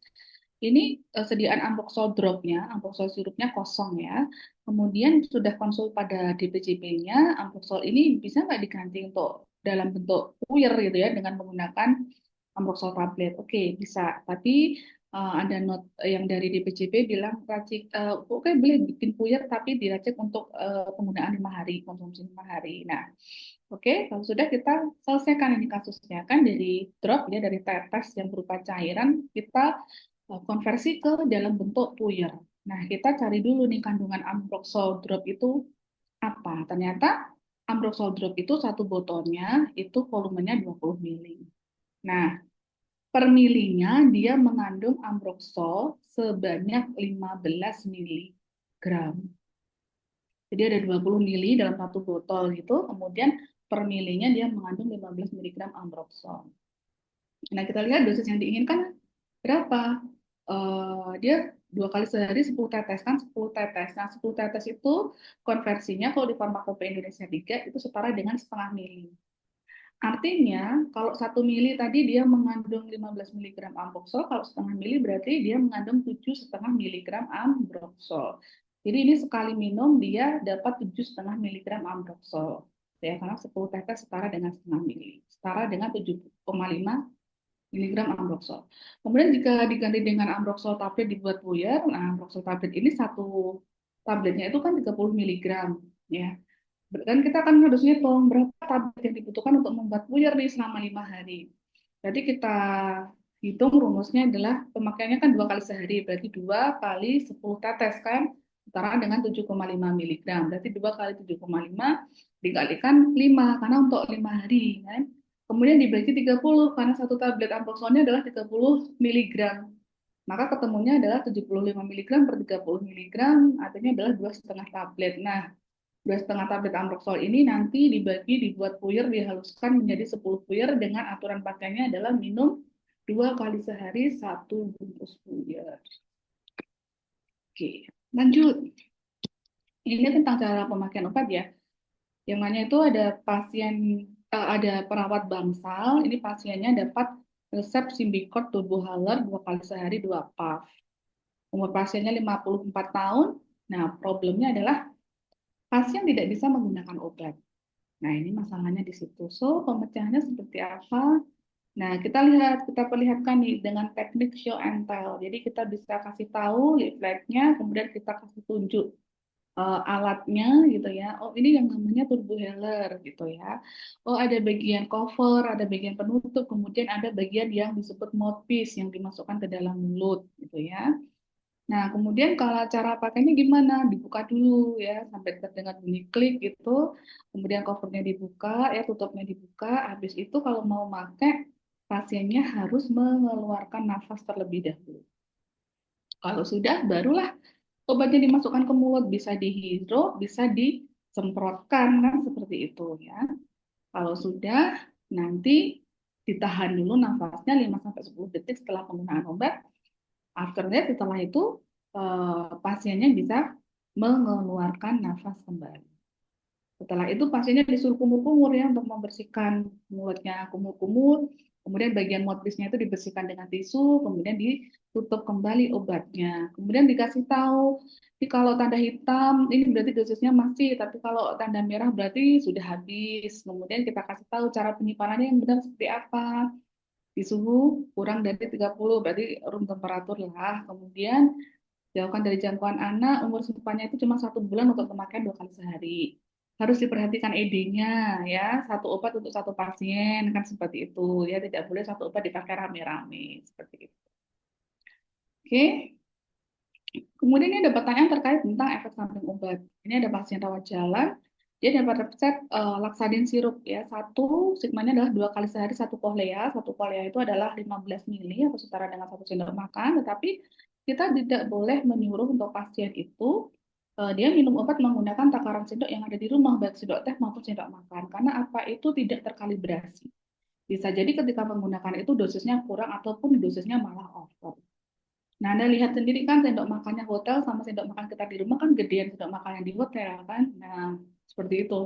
Ini sediaan Ambroxol dropnya, Ambroxol sirupnya kosong ya. Kemudian sudah konsul pada DPJP-nya, Ambroxol ini bisa nggak diganti untuk dalam bentuk puyer gitu ya dengan menggunakan Ambroxol tablet. Oke, bisa. Tapi ada not yang dari DPJP bilang racik, oke boleh bikin puyer tapi diracik untuk penggunaan 5 hari, konsumsi 5 hari. Nah, oke, kalau sudah kita selesaikan ini kasusnya kan dari drop ya dari tetes yang berupa cairan kita konversi ke dalam bentuk puyer. Nah, kita cari dulu nih kandungan Ambroxol drop itu apa. Ternyata Ambroxol drop itu satu botolnya itu volumenya 20 mili. Nah, per milinya dia mengandung Ambroxol sebanyak 15 mili. gram. Jadi ada 20 mili dalam satu botol gitu, kemudian per milinya dia mengandung 15 miligram ambroxol. Nah, kita lihat dosis yang diinginkan berapa? Dia 2 kali sehari 10 tetes kan 10 tetes. Nah, 10 tetes itu konversinya kalau di Farmakope Indonesia 3 itu setara dengan setengah mili. Artinya, kalau 1 mili tadi dia mengandung 15 miligram ambroxol, kalau setengah mili berarti dia mengandung 7,5 miligram ambroxol. Jadi ini sekali minum dia dapat 7,5 miligram ambroxol. Ya, karena 10 tetes setara dengan setengah mili. Setara dengan 7,5 miligram ambroxol. Kemudian jika diganti dengan ambroxol tablet dibuat buyar, nah ambroxol tablet ini satu tabletnya itu kan 30 miligram. Ya, dan kita akan harus ngitung berapa tablet yang dibutuhkan untuk membuat buyar nih selama 5 hari. Jadi kita hitung rumusnya adalah pemakaiannya kan 2 kali sehari, berarti 2 kali 10 tetes kan, setara dengan 7,5 miligram. Berarti 2 kali 7,5 dikalikan 5, karena untuk 5 hari kan. Kemudian dibagi 30, karena satu tablet amproxolnya adalah 30 miligram. Maka ketemunya adalah 75 miligram per 30 miligram, artinya adalah 2,5 tablet. Nah, 2,5 tablet ambroxol ini nanti dibagi, dibuat puyer, dihaluskan menjadi 10 puyer dengan aturan pakainya adalah minum 2 kali sehari 1 bungkus puyer. Oke, lanjut. Ini tentang cara pemakaian obat ya. Yang mana itu ada pasien, ada perawat bangsal. Ini pasiennya dapat resep Symbicort tubuh haler 2 kali sehari 2 puff. Umur pasiennya 54 tahun. Nah, problemnya adalah pasien tidak bisa menggunakan obat. Nah, ini masalahnya di situ. So, pemecahannya seperti apa? Nah, kita perlihatkan nih dengan teknik show and tell. Jadi kita bisa kasih tahu leafletnya, kemudian kita kasih tunjuk alatnya gitu ya. Oh, ini yang namanya turbo healer gitu ya. Oh, ada bagian cover, ada bagian penutup, kemudian ada bagian yang disebut mouthpiece yang dimasukkan ke dalam mulut gitu ya. Nah, kemudian kalau cara pakainya gimana? Dibuka dulu ya, sampai terdengar bunyi klik gitu. Kemudian covernya dibuka, ya tutupnya dibuka. Habis itu kalau mau pakai, pasiennya harus mengeluarkan nafas terlebih dahulu. Kalau sudah, barulah obatnya dimasukkan ke mulut. Bisa dihirup, bisa disemprotkan, kan seperti itu ya. Kalau sudah, nanti ditahan dulu nafasnya 5-10 detik setelah penggunaan obat. After that, setelah itu pasiennya bisa mengeluarkan nafas kembali. Setelah itu pasiennya disuruh kumur-kumur ya untuk membersihkan mulutnya, kumur-kumur. Kemudian bagian mouthpiece-nya itu dibersihkan dengan tisu, kemudian ditutup kembali obatnya. Kemudian dikasih tahu, ini kalau tanda hitam ini berarti dosisnya masih, tapi kalau tanda merah berarti sudah habis. Kemudian kita kasih tahu cara penyimpanannya yang benar seperti apa. Di suhu kurang dari 30, berarti room temperatur lah. Kemudian jauhkan dari jangkauan anak, umur simpannya itu cuma 1 bulan untuk pemakaian 2 kali sehari. Harus diperhatikan ED-nya ya, satu obat untuk satu pasien kan seperti itu ya, tidak boleh satu obat dipakai rame-rame seperti itu. Oke, kemudian ini ada pertanyaan terkait tentang efek samping obat. Ini ada pasien rawat jalan, dia dapat resep Laksadin sirup ya, satu sigmanya adalah 2 kali sehari satu polea itu adalah 15 mili atau setara dengan 1 sendok makan, tetapi kita tidak boleh menyuruh untuk pasien itu dia minum obat menggunakan takaran sendok yang ada di rumah, baik sendok teh maupun sendok makan, karena apa itu tidak terkalibrasi. Bisa jadi ketika menggunakan itu dosisnya kurang ataupun dosisnya malah over. Nah, Anda lihat sendiri kan sendok makannya hotel sama sendok makan kita di rumah kan gedean sendok makan yang di hotel kan. Nah, seperti itu.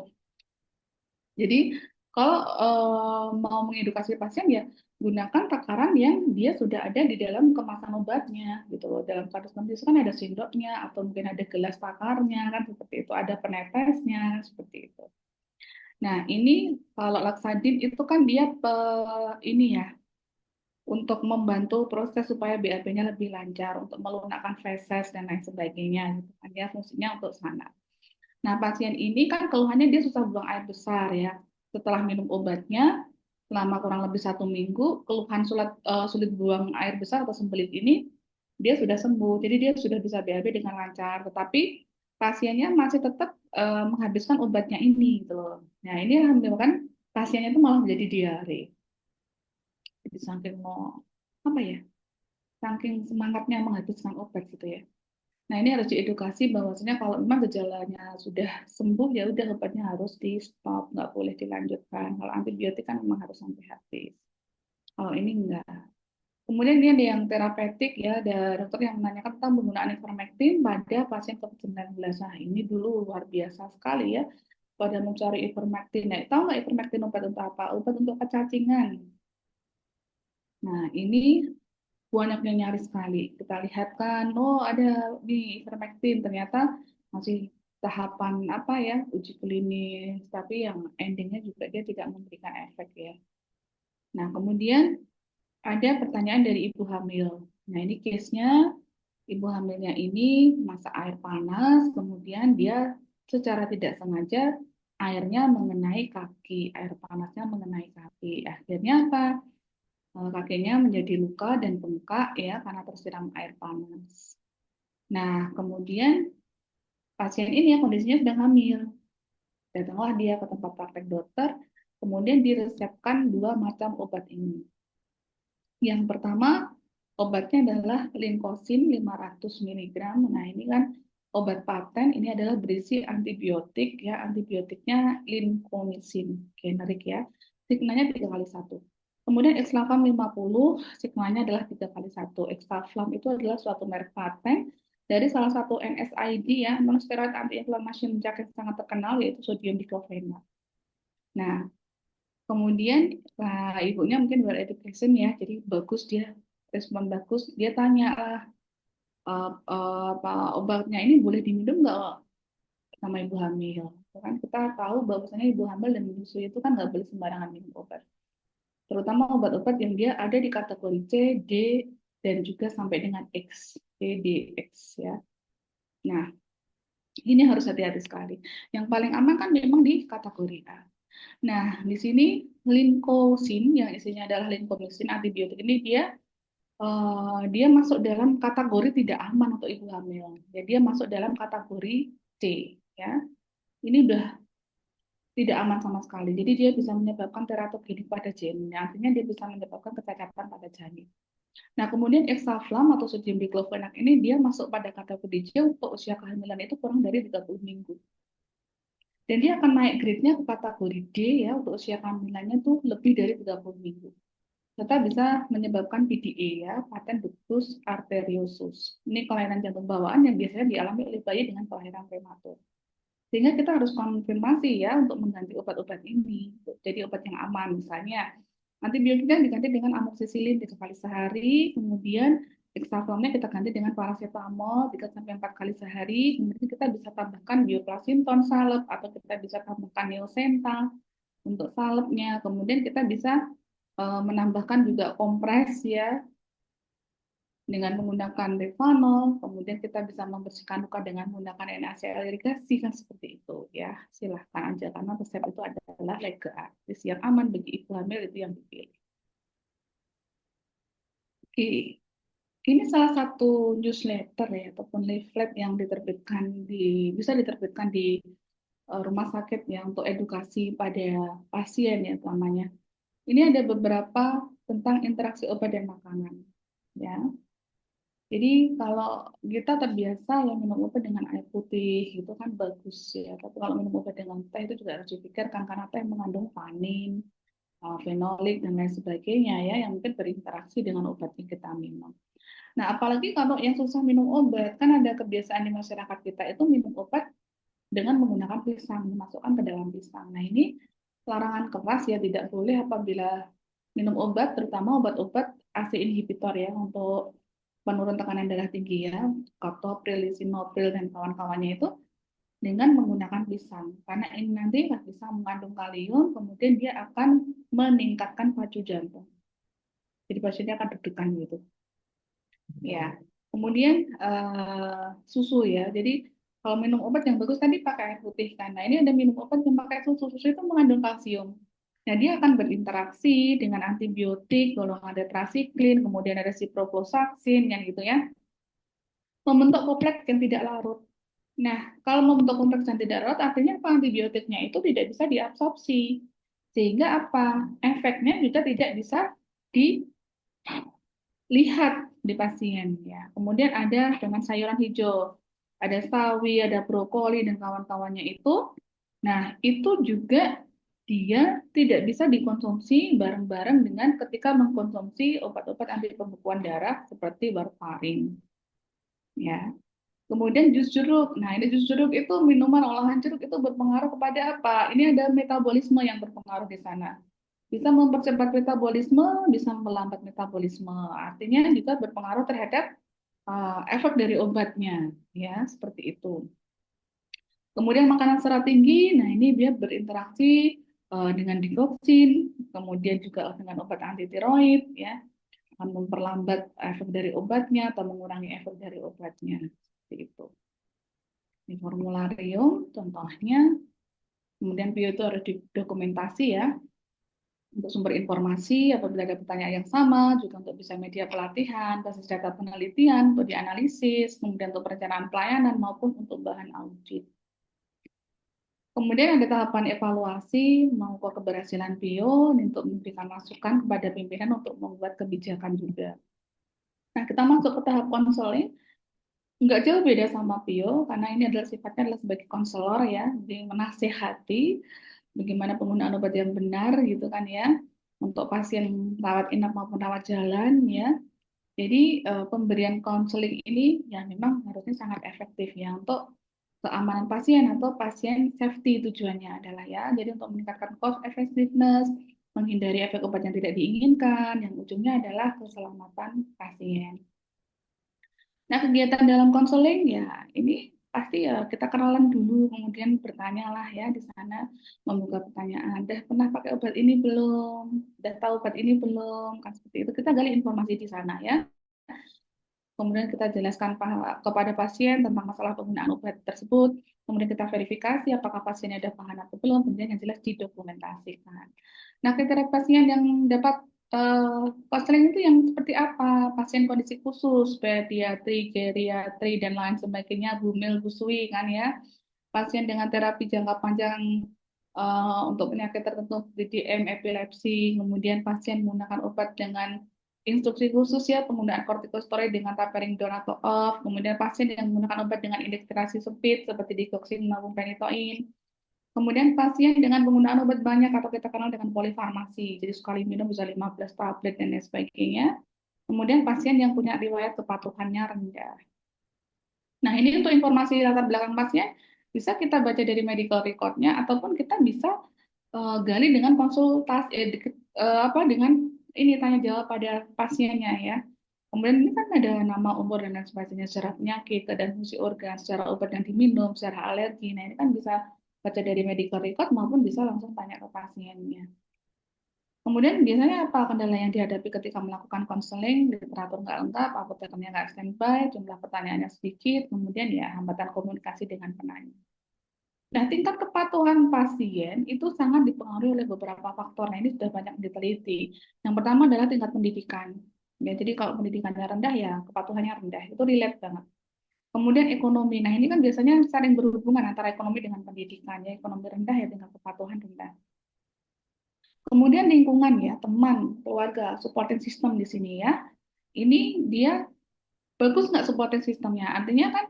Jadi, kalau mau mengedukasi pasien ya gunakan takaran yang dia sudah ada di dalam kemasan obatnya gitu loh. Dalam kardus medis kan ada sendoknya atau mungkin ada gelas takarnya kan seperti itu, ada penetesnya seperti itu. Nah, ini kalau Laksadin itu kan dia ini ya untuk membantu proses supaya BAB-nya lebih lancar, untuk melunakkan feses dan lain sebagainya gitu kan ya, fungsinya untuk sana. Nah, pasien ini kan keluhannya dia susah buang air besar ya. Setelah minum obatnya selama kurang lebih 1 minggu, keluhan sulit buang air besar atau sembelit ini dia sudah sembuh. Jadi dia sudah bisa BAB dengan lancar. Tetapi pasiennya masih tetap menghabiskan obatnya ini gitu loh. Nah, ini yang menyebabkan pasiennya itu malah menjadi diare. Jadi saking mau apa ya? Saking semangatnya menghabiskan obat gitu ya. Nah, ini harus diedukasi bahwasanya kalau memang gejalanya sudah sembuh, ya udah obatnya harus di stop, nggak boleh dilanjutkan. Kalau antibiotik kan memang harus sampai habis. Kalau ini enggak. Kemudian ini ada yang terapeutik ya, ada dokter yang menanyakan tentang penggunaan ivermectin pada pasien COVID-19. Nah, ini dulu luar biasa sekali ya, pada mencari ivermectin. Nah, tahu nggak ivermectin obat untuk apa? Obat untuk kecacingan. Nah, ini banyak yang nyari sekali. Kita lihat kan, oh ada di ivermectin, ternyata masih tahapan apa ya, uji klinis, tapi yang endingnya juga dia tidak memberikan efek ya. Nah, kemudian ada pertanyaan dari ibu hamil. Nah, ini case-nya ibu hamilnya ini masak air panas, kemudian dia secara tidak sengaja airnya mengenai kaki, air panasnya mengenai kaki. Akhirnya apa? Kakinya menjadi luka dan bengkak ya karena tersiram air panas. Nah, kemudian pasien ini ya kondisinya sedang hamil. Datanglah dia ke tempat praktek dokter, kemudian diresepkan dua macam obat ini. Yang pertama, obatnya adalah Lincosin 500 mg. Nah, ini kan obat paten, ini adalah berisi antibiotik ya, antibiotiknya Lincomycin, generik ya. Signalnya 3 kali 1. Kemudian Exlavam 50, signalnya adalah 3 kali 1. Exlavam itu adalah suatu merek paten dari salah satu NSAID ya, non-steroid anti-inflammation drug yang sangat terkenal, yaitu sodium diclofenac. Nah, kemudian ibunya mungkin well education ya, jadi bagus dia respon bagus. Dia tanya lah, apa obatnya ini boleh diminum nggak sama ibu hamil? Kan kita tahu bahwasanya ibu hamil dan menyusui itu kan nggak boleh sembarangan minum obat. Terutama obat-obat yang dia ada di kategori C, D, dan juga sampai dengan X, D, D, X ya. Nah, ini harus hati-hati sekali. Yang paling aman kan memang di kategori A. Nah, di sini Lincomycin yang isinya adalah lincomycin antibiotik ini dia masuk dalam kategori tidak aman untuk ibu hamil. Jadi dia masuk dalam kategori C ya. Ini udah tidak aman sama sekali. Jadi dia bisa menyebabkan teratogenik pada janin. Artinya dia bisa menyebabkan kecacatan pada janin. Nah, kemudian Exaflam atau sodium diclofenac ini dia masuk pada kategori C untuk usia kehamilan itu kurang dari 30 minggu. Dan dia akan naik grade-nya ke kategori D ya untuk usia kehamilannya tuh lebih dari 30 minggu. Serta bisa menyebabkan PDA ya, patent ductus arteriosus. Ini kelainan jantung bawaan yang biasanya dialami oleh bayi dengan kelahiran prematur. Sehingga kita harus konfirmasi ya untuk mengganti obat-obat ini. Jadi obat yang aman misalnya antibiotiknya diganti dengan amoxicillin 3 kali sehari, kemudian Dextromethornnya kita ganti dengan paracetamol 3 sampai 4 kali sehari, kemudian kita bisa tambahkan bioplasinton salep atau kita bisa tambahkan neosenta untuk salepnya. Kemudian kita bisa menambahkan juga kompres ya dengan menggunakan Devanol, kemudian kita bisa membersihkan luka dengan menggunakan NaCl irigasi kan seperti itu ya. Silahkan aja karena resep itu adalah lega artis yang aman bagi ibu hamil itu yang dipilih. Oke, ini salah satu newsletter ya ataupun leaflet yang bisa diterbitkan di rumah sakit ya untuk edukasi pada pasien ya utamanya. Ini ada beberapa tentang interaksi obat dan makanan ya. Jadi kalau kita terbiasa ya minum obat dengan air putih itu kan bagus ya. Tapi kalau minum obat dengan teh itu juga harus dipikirkan karena teh mengandung tanin, fenolik dan lain sebagainya ya yang mungkin berinteraksi dengan obat yang kita minum. Nah, apalagi kalau yang susah minum obat, kan ada kebiasaan di masyarakat kita itu minum obat dengan menggunakan pisang, dimasukkan ke dalam pisang. Nah, ini larangan keras ya, tidak boleh apabila minum obat, terutama obat-obat ACE inhibitor ya, untuk penurun tekanan darah tinggi ya, captopril, lisinopril, dan kawan-kawannya itu dengan menggunakan pisang. Karena ini nanti pisang mengandung kalium, kemudian dia akan meningkatkan pacu jantung. Jadi pasiennya akan deg-degan gitu. Ya, kemudian susu ya. Jadi kalau minum obat yang bagus tadi pakai air putih kan. Nah ini ada minum obat yang pakai susu. Susu itu mengandung kalsium. Nah dia akan berinteraksi dengan antibiotik, golongan tetrasiklin, kemudian ada ciprofloxacin, yang gitu ya. Membentuk kompleks yang tidak larut. Nah kalau membentuk kompleks yang tidak larut, artinya apa? Antibiotiknya itu tidak bisa diabsorpsi. Sehingga apa? Efeknya juga tidak bisa di lihat di pasien ya. Kemudian ada dengan sayuran hijau, ada sawi, ada brokoli dan kawan-kawannya itu. Nah, itu juga dia tidak bisa dikonsumsi bareng-bareng dengan ketika mengkonsumsi obat-obat anti pembekuan darah seperti warfarin ya. Kemudian jus jeruk. Nah, ini jus jeruk itu minuman olahan jeruk itu berpengaruh kepada apa? Ini ada metabolisme yang berpengaruh di sana. Bisa mempercepat metabolisme, bisa melambat metabolisme. Artinya juga berpengaruh terhadap efek dari obatnya, ya, seperti itu. Kemudian makanan serat tinggi, nah ini dia berinteraksi dengan dioksin, kemudian juga dengan obat anti tiroid, ya, akan memperlambat efek dari obatnya atau mengurangi efek dari obatnya, seperti itu. Di formularium, contohnya, kemudian PIO itu harus didokumentasi ya, untuk sumber informasi apabila ada pertanyaan yang sama, juga untuk bisa media pelatihan, basis data penelitian, untuk dianalisis, kemudian untuk perencanaan pelayanan maupun untuk bahan audit. Kemudian ada tahapan evaluasi maupun keberhasilan PIO untuk memberikan masukan kepada pimpinan untuk membuat kebijakan juga. Nah, kita masuk ke tahap konseling, nggak jauh beda sama PIO, karena ini adalah sifatnya adalah sebagai konselor ya, jadi menasehati bagaimana penggunaan obat yang benar gitu kan ya, untuk pasien rawat inap maupun rawat jalan ya. Jadi pemberian konseling ini ya memang harusnya sangat efektif ya untuk keamanan pasien atau pasien safety tujuannya adalah ya. Jadi untuk meningkatkan cost effectiveness, menghindari efek obat yang tidak diinginkan, yang ujungnya adalah keselamatan pasien. Nah, kegiatan dalam konseling ya ini pasti ya kita kenalan dulu, kemudian bertanyalah ya di sana, membuka pertanyaan, udah pernah pakai obat ini belum? Udah tahu obat ini belum? Kan seperti itu. Kita gali informasi di sana ya. Kemudian kita jelaskan kepada pasien tentang masalah penggunaan obat tersebut. Kemudian kita verifikasi apakah pasiennya ada paham atau belum. Kemudian yang jelas didokumentasikan. Nah, kriteria pasien yang dapat konseling itu yang seperti apa? Pasien kondisi khusus, pediatri, geriatri, dan lain sebagainya, bumil, busui kan ya. Pasien dengan terapi jangka panjang untuk penyakit tertentu, DDM, epilepsi, kemudian pasien menggunakan obat dengan instruksi khusus ya, penggunaan kortikosteroid dengan tapering down atau off, kemudian pasien yang menggunakan obat dengan indeks tirasi sempit seperti digoxin maupun phenytoin, kemudian pasien dengan penggunaan obat banyak atau kita kenal dengan polifarmasi, jadi sekali minum bisa 15 tablet dan lain sebagainya, kemudian pasien yang punya riwayat kepatuhannya rendah. Nah, ini untuk informasi latar belakang pasien, bisa kita baca dari medical record-nya, ataupun kita bisa gali dengan konsultasi, dengan ini tanya jawab pada pasiennya ya. Kemudian ini kan ada nama, umur, dan lain sebagainya, secara penyakit, dan fungsi organ, secara obat yang diminum, secara alergi. Nah, ini kan bisa baca dari medical record maupun bisa langsung tanya ke pasiennya. Kemudian biasanya apa kendala yang dihadapi ketika melakukan konseling, literatur nggak lengkap, apotekernya nggak standby, jumlah pertanyaannya sedikit, kemudian ya hambatan komunikasi dengan penanya. Nah, tingkat kepatuhan pasien itu sangat dipengaruhi oleh beberapa faktor. Nah, ini sudah banyak diteliti. Yang pertama adalah tingkat pendidikan. Ya, jadi kalau pendidikannya rendah ya kepatuhannya rendah. Itu relate banget. Kemudian ekonomi. Nah, ini kan biasanya saling berhubungan antara ekonomi dengan pendidikan. Ya, ekonomi rendah ya tingkat kepatuhan rendah. Kemudian lingkungan ya, teman, keluarga, supporting system di sini ya. Ini dia bagus nggak supporting sistemnya? Artinya kan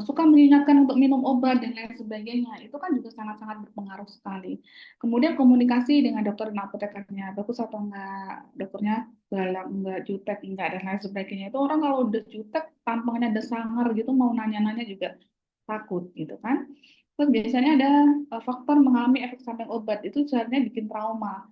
suka mengingatkan untuk minum obat dan lain sebagainya. Itu kan juga sangat-sangat berpengaruh sekali. Kemudian komunikasi dengan dokter dan apotekernya, bagus atau enggak? Dokternya galak, enggak, jutek, enggak, dan lain sebagainya. Itu orang kalau udah jutek, tampangnya ada sangar gitu, mau nanya-nanya juga takut gitu kan. Terus biasanya ada faktor mengalami efek samping obat, itu sebenarnya bikin trauma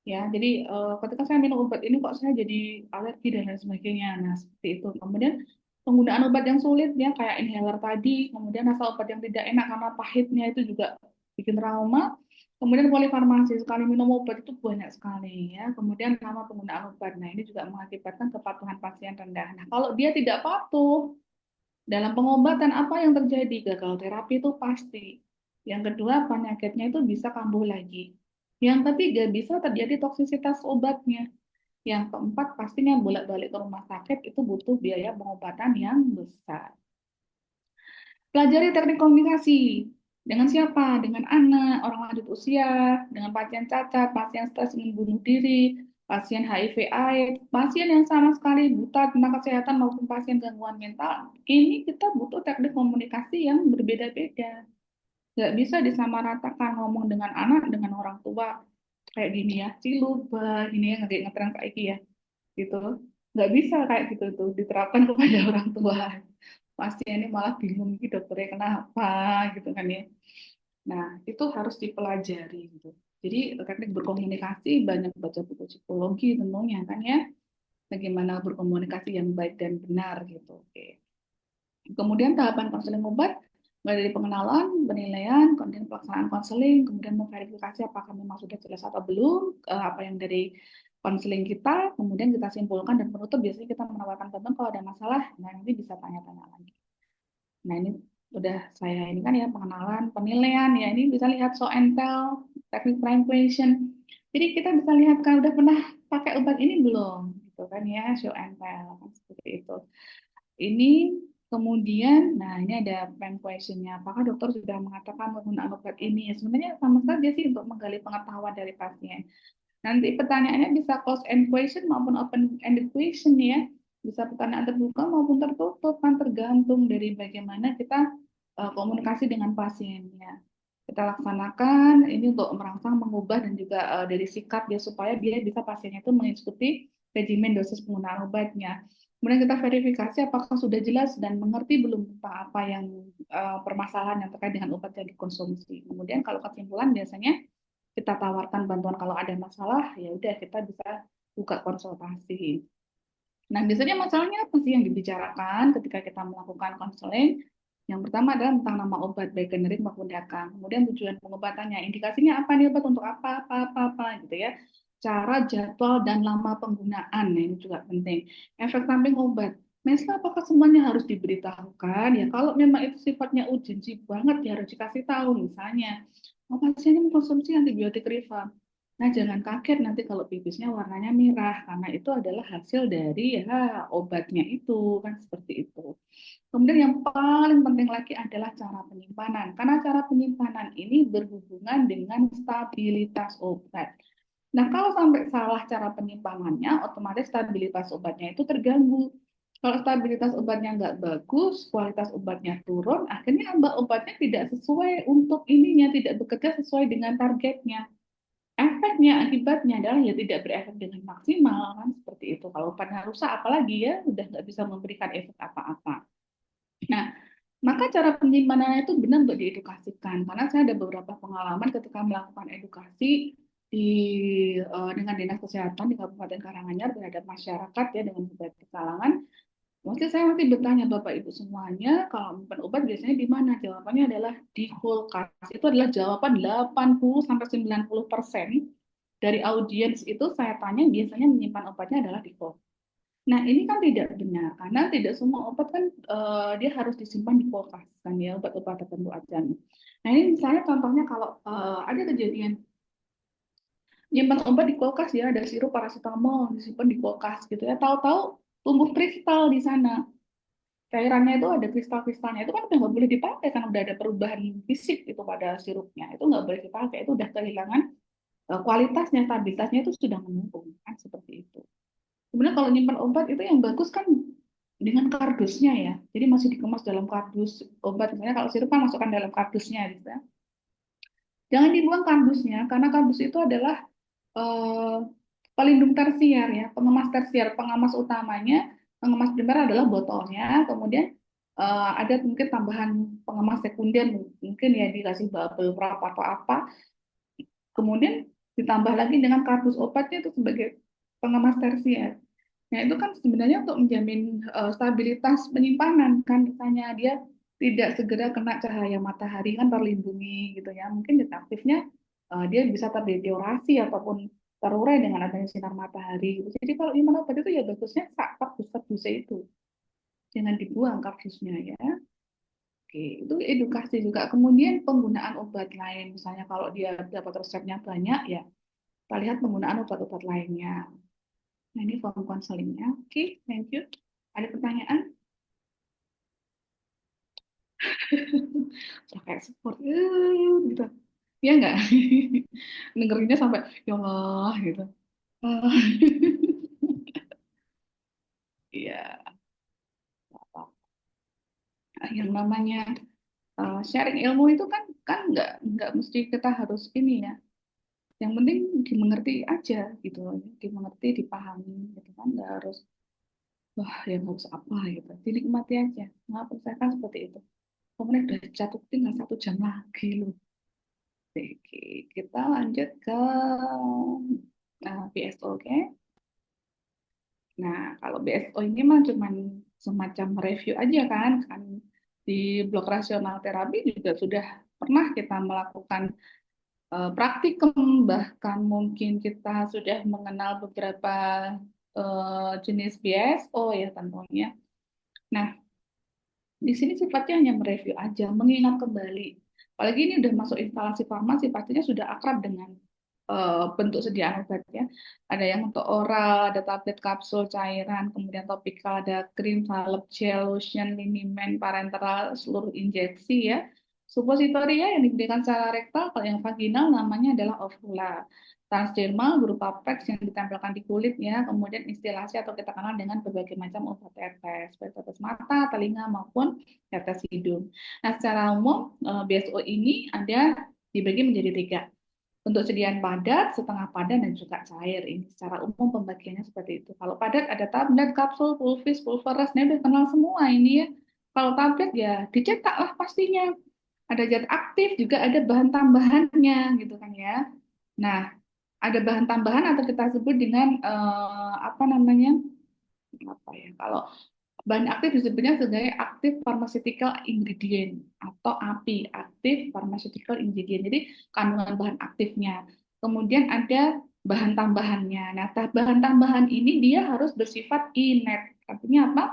ya. Jadi ketika saya minum obat ini kok saya jadi alergi dan lain sebagainya. Nah, seperti itu. Kemudian penggunaan obat yang sulit ya kayak inhaler tadi, kemudian rasa obat yang tidak enak karena pahitnya itu juga bikin trauma. Kemudian polifarmasi, sekali minum obat itu banyak sekali ya. Kemudian lama penggunaan obat. Nah, ini juga mengakibatkan kepatuhan pasien rendah. Nah, kalau dia tidak patuh dalam pengobatan, apa yang terjadi? Gagal terapi itu pasti. Yang kedua, penyakitnya itu bisa kambuh lagi. Yang ketiga, bisa terjadi toksisitas obatnya. Yang keempat, pastinya bolak-balik ke rumah sakit itu butuh biaya pengobatan yang besar. Pelajari teknik komunikasi. Dengan siapa? Dengan anak, orang lanjut usia, dengan pasien cacat, pasien stres ingin bunuh diri, pasien HIV/AIDS, pasien yang sama sekali buta tentang kesehatan maupun pasien gangguan mental, ini kita butuh teknik komunikasi yang berbeda-beda. Nggak bisa disamaratakan ngomong dengan anak dengan orang tua kayak gini ya, ciluba, ini yang nggak ngetren kayak ya, gitu. Nggak bisa kayak gitu tuh diterapkan kepada orang tua. Pasien ini malah bingung, gitu dokternya kenapa, gitu kan ya. Nah, itu harus dipelajari gitu. Jadi teknik berkomunikasi banyak baca buku psikologi tentunya kan ya. Bagaimana berkomunikasi yang baik dan benar gitu. Oke. Kemudian tahapan konseling obat mulai dari pengenalan, penilaian, kemudian pelaksanaan konseling, kemudian memverifikasi apakah memang sudah jelas atau belum apa yang dari konseling kita, kemudian kita simpulkan dan penutup biasanya kita menawarkan bantuan kalau ada masalah, nah nanti bisa tanya-tanya lagi. Nah, ini udah saya ini kan ya pengenalan, penilaian ya ini bisa lihat show and tell, teknik prime question. Jadi kita bisa lihat kan udah pernah pakai obat ini belum, gitu kan ya show and tell kan seperti itu. Ini kemudian, nah ini ada prime questionnya. Apakah dokter sudah mengatakan penggunaan obat ini? Sebenarnya sama saja sih untuk menggali pengetahuan dari pasien. Nanti pertanyaannya bisa close end question maupun open ended question ya. Bisa pertanyaan terbuka maupun tertutup kan tergantung dari bagaimana kita komunikasi dengan pasiennya. Kita laksanakan ini untuk merangsang mengubah dan juga dari sikap dia supaya dia bisa pasiennya itu mengikuti regimen dosis penggunaan obatnya. Kemudian kita verifikasi apakah sudah jelas dan mengerti belum tentang apa yang permasalahan yang terkait dengan obat yang dikonsumsi. Kemudian kalau kesimpulan biasanya kita tawarkan bantuan kalau ada masalah, ya udah kita bisa buka konsultasi. Nah, biasanya masalahnya apa sih yang dibicarakan ketika kita melakukan konseling? Yang pertama adalah tentang nama obat, baik generik maupun dakang. Kemudian tujuan pengobatannya, indikasinya apa nih obat untuk apa, gitu ya. Cara, jadwal, dan lama penggunaan, nah ini juga penting. Efek samping obat, Mesla apakah semuanya harus diberitahukan? Ya kalau memang itu sifatnya urgensi banget ya harus dikasih tahu. Misalnya, pasiennya mengkonsumsi antibiotik rifa. Nah, jangan kaget nanti kalau pipisnya warnanya merah, karena itu adalah hasil dari ya obatnya itu, kan seperti itu. Kemudian yang paling penting lagi adalah cara penyimpanan, karena cara penyimpanan ini berhubungan dengan stabilitas obat. Nah, kalau sampai salah cara penyimpanannya, otomatis stabilitas obatnya itu terganggu. Kalau stabilitas obatnya nggak bagus, kualitas obatnya turun, akhirnya obatnya tidak sesuai untuk ininya, tidak bekerja sesuai dengan targetnya. Efeknya, akibatnya adalah ya tidak berefek dengan maksimal, kan seperti itu. Kalau obatnya rusak, apalagi ya udah nggak bisa memberikan efek apa-apa. Nah, maka cara penyimpanan itu benar untuk diedukasikan. Karena saya ada beberapa pengalaman ketika melakukan edukasi di dengan dinas kesehatan di Kabupaten Karanganyar terhadap masyarakat ya dengan berbagai kalangan. Mungkin saya nanti bertanya Bapak Ibu semuanya, kalau menyimpan obat biasanya di mana? Jawabannya adalah di kulkas. Itu adalah jawaban 80-90% dari audiens itu saya tanya biasanya menyimpan obatnya adalah di kulkas. Nah, ini kan tidak benar karena tidak semua obat kan dia harus disimpan di kulkas kan ya obat-obat tertentu aja. Nah, ini misalnya contohnya kalau ada kejadian nyimpan obat di kulkas ya ada sirup paracetamol disimpan di kulkas gitu ya. Tahu-tahu tumbuh kristal di sana. Cairannya itu ada kristal-kristalnya itu kan udah nggak boleh dipakai kan udah ada perubahan fisik itu pada sirupnya itu nggak boleh dipakai itu udah kehilangan kualitasnya stabilitasnya itu sudah menurun kan seperti itu. Kemudian kalau nyimpan obat itu yang bagus kan dengan kardusnya ya. Jadi masih dikemas dalam kardus obat. Misalnya kalau sirup kan masukkan dalam kardusnya gitu ya. Jangan dibuang kardusnya karena kardus itu adalah eh, pelindung tersier ya, pengemas tersier, pengemas utamanya, pengemas primer adalah botolnya, kemudian ada mungkin tambahan pengemas sekunder mungkin ya dikasih bubble wrap atau apa, kemudian ditambah lagi dengan kardus obatnya itu sebagai pengemas tersier. Nah, itu kan sebenarnya untuk menjamin stabilitas penyimpanan kan misalnya dia tidak segera kena cahaya matahari kan terlindungi gitu ya. Mungkin aktifnya dia bisa terdeteriorasi ataupun terurai dengan adanya sinar matahari. Jadi kalau imun obat itu ya bagusnya sak kardus itu. Jangan dibuang kardusnya ya. Oke, itu edukasi juga. Kemudian penggunaan obat lain, misalnya kalau dia dapat resepnya banyak ya, kita lihat penggunaan obat-obat lainnya. Nah, ini form konselingnya. Oke, thank you. Ada pertanyaan? Ya, kayak support, gitu. Ya enggak? Dengerinnya sampai, ya Allah, gitu. Iya, yang namanya sharing ilmu itu kan kan nggak mesti kita harus ini ya. Yang penting dimengerti aja gitu loh, ya. Dimengerti, dipahami gitu kan, nggak harus wah yang harus apa gitu. Dinikmati aja. Nggak percaya kan seperti itu. Kemudian udah jatuh tinggal 1 jam lagi loh. Oke, kita lanjut ke BSO, oke? Nah, kalau BSO ini mah cuman semacam review aja kan di blok rasional terapi juga sudah pernah kita melakukan praktikum, bahkan mungkin kita sudah mengenal beberapa jenis BSO ya tentunya. Nah, di sini sifatnya hanya mereview aja, mengingat kembali. Apalagi ini udah masuk instalasi farmasi, pastinya sudah akrab dengan bentuk sediaan obat ya. Ada yang untuk oral, ada tablet, kapsul, cairan, kemudian topikal, ada krim, salep, gel, lotion, liniment, parenteral, seluruh injeksi ya. Supositoria yang diberikan secara rektal, kalau yang vaginal namanya adalah ovula. Transdermal berupa patch yang ditempelkan di kulit ya, kemudian instilasi atau kita kenal dengan berbagai macam obat tetes, baik tetes mata, telinga maupun tetes hidung. Nah, secara umum BSO ini ada dibagi menjadi 3. Untuk sediaan padat, setengah padat, dan juga cair. Ini secara umum pembagiannya seperti itu. Kalau padat ada tablet, kapsul, pulvis, pulveras, ini udah kenal semua ini ya. Kalau tablet ya dicetak lah pastinya. Ada zat aktif, juga ada bahan tambahannya gitu kan ya. Nah, ada bahan tambahan atau kita sebut dengan apa namanya? Apa ya? Kalau bahan aktif disebutnya sebagai active pharmaceutical ingredient atau API, active pharmaceutical ingredient. Jadi kandungan bahan aktifnya. Kemudian ada bahan tambahannya. Nah, bahan tambahan ini dia harus bersifat inert. Artinya apa?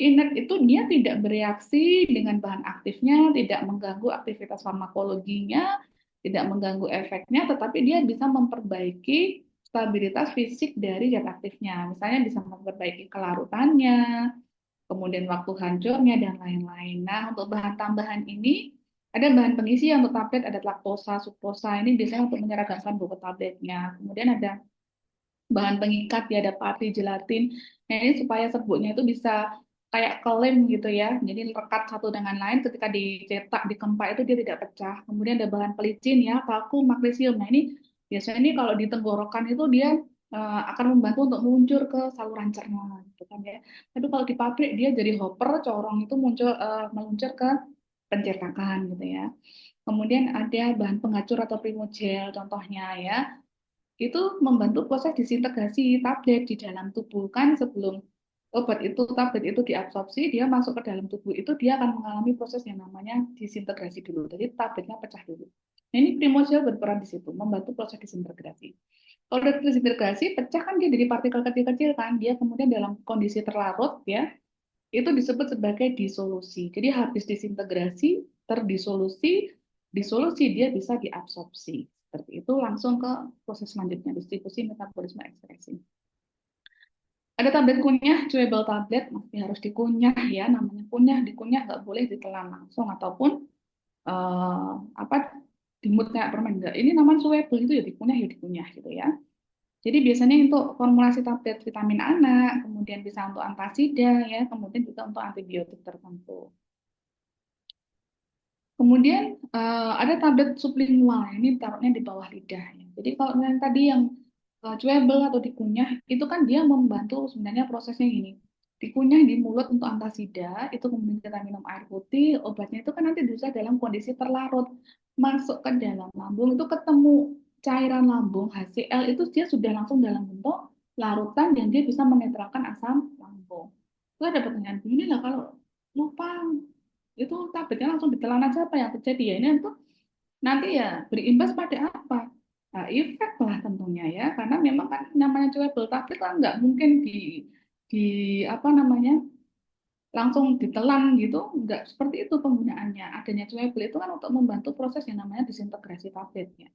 Inert itu dia tidak bereaksi dengan bahan aktifnya, tidak mengganggu aktivitas farmakologinya, tidak mengganggu efeknya, tetapi dia bisa memperbaiki stabilitas fisik dari zat aktifnya. Misalnya bisa memperbaiki kelarutannya, kemudian waktu hancurnya, dan lain-lain. Nah, untuk bahan tambahan ini, ada bahan pengisi yang untuk tablet, ada laktosa, sukrosa, ini biasanya untuk menyeragamkan bobot tabletnya. Kemudian ada bahan pengikat, ya ada pati, gelatin. Nah, ini supaya serbuknya itu bisa kayak kelem gitu ya, jadi lekat satu dengan lain ketika dicetak, dikempa itu dia tidak pecah. Kemudian ada bahan pelicin ya, kalku, magnesium. Nah, ini biasanya ini kalau di tenggorokan itu dia akan membantu untuk meluncur ke saluran cerna gitu kan ya. Tapi kalau di pabrik dia jadi hopper, corong itu muncul meluncur ke pencetakan gitu ya. Kemudian ada bahan pengacur atau primogel contohnya ya, itu membantu proses disintegrasi tablet di dalam tubuh kan. Sebelum obat itu, tablet itu diabsorpsi, dia masuk ke dalam tubuh itu dia akan mengalami proses yang namanya disintegrasi dulu, jadi tabletnya pecah dulu. Nah, ini primordial berperan di situ, membantu proses disintegrasi. Kalau udah disintegrasi pecah kan dia jadi partikel kecil-kecil kan, dia kemudian dalam kondisi terlarut ya, itu disebut sebagai disolusi. Jadi habis disintegrasi, terdisolusi, disolusi dia bisa diabsorpsi. Seperti itu langsung ke proses selanjutnya, distribusi, metabolisme, ekspresi. Ada tablet kunyah, chewable tablet, masih harus dikunyah ya, namanya kunyah, dikunyah nggak boleh ditelan langsung ataupun apa dimut kayak permen enggak. Ini namanya chewable itu ya dikunyah gitu ya. Jadi biasanya untuk formulasi tablet vitamin anak, kemudian bisa untuk antasida ya, kemudian juga untuk antibiotik tertentu. Kemudian ada tablet sublingual, ini taruhnya di bawah lidah. Ya. Jadi kalau yang tadi yang chewable atau dikunyah, itu kan dia membantu sebenarnya prosesnya gini. Dikunyah di mulut untuk antasida, itu kemudian kita minum air putih, obatnya itu kan nanti bisa dalam kondisi terlarut. Masuk ke dalam lambung, itu ketemu cairan lambung, HCl, itu dia sudah langsung dalam bentuk larutan dan dia bisa menetralkan asam lambung. Itu ada pertanyaan, begini lah kalau lupa itu tabletnya langsung ditelan aja, apa yang terjadi ya, ini untuk nanti ya berimbas pada apa, nah, efek lah tentunya ya, karena memang kan namanya chewable tablet kan nggak mungkin di apa namanya langsung ditelan gitu, nggak seperti itu penggunaannya. Adanya chewable itu kan untuk membantu proses yang namanya disintegrasi tabletnya,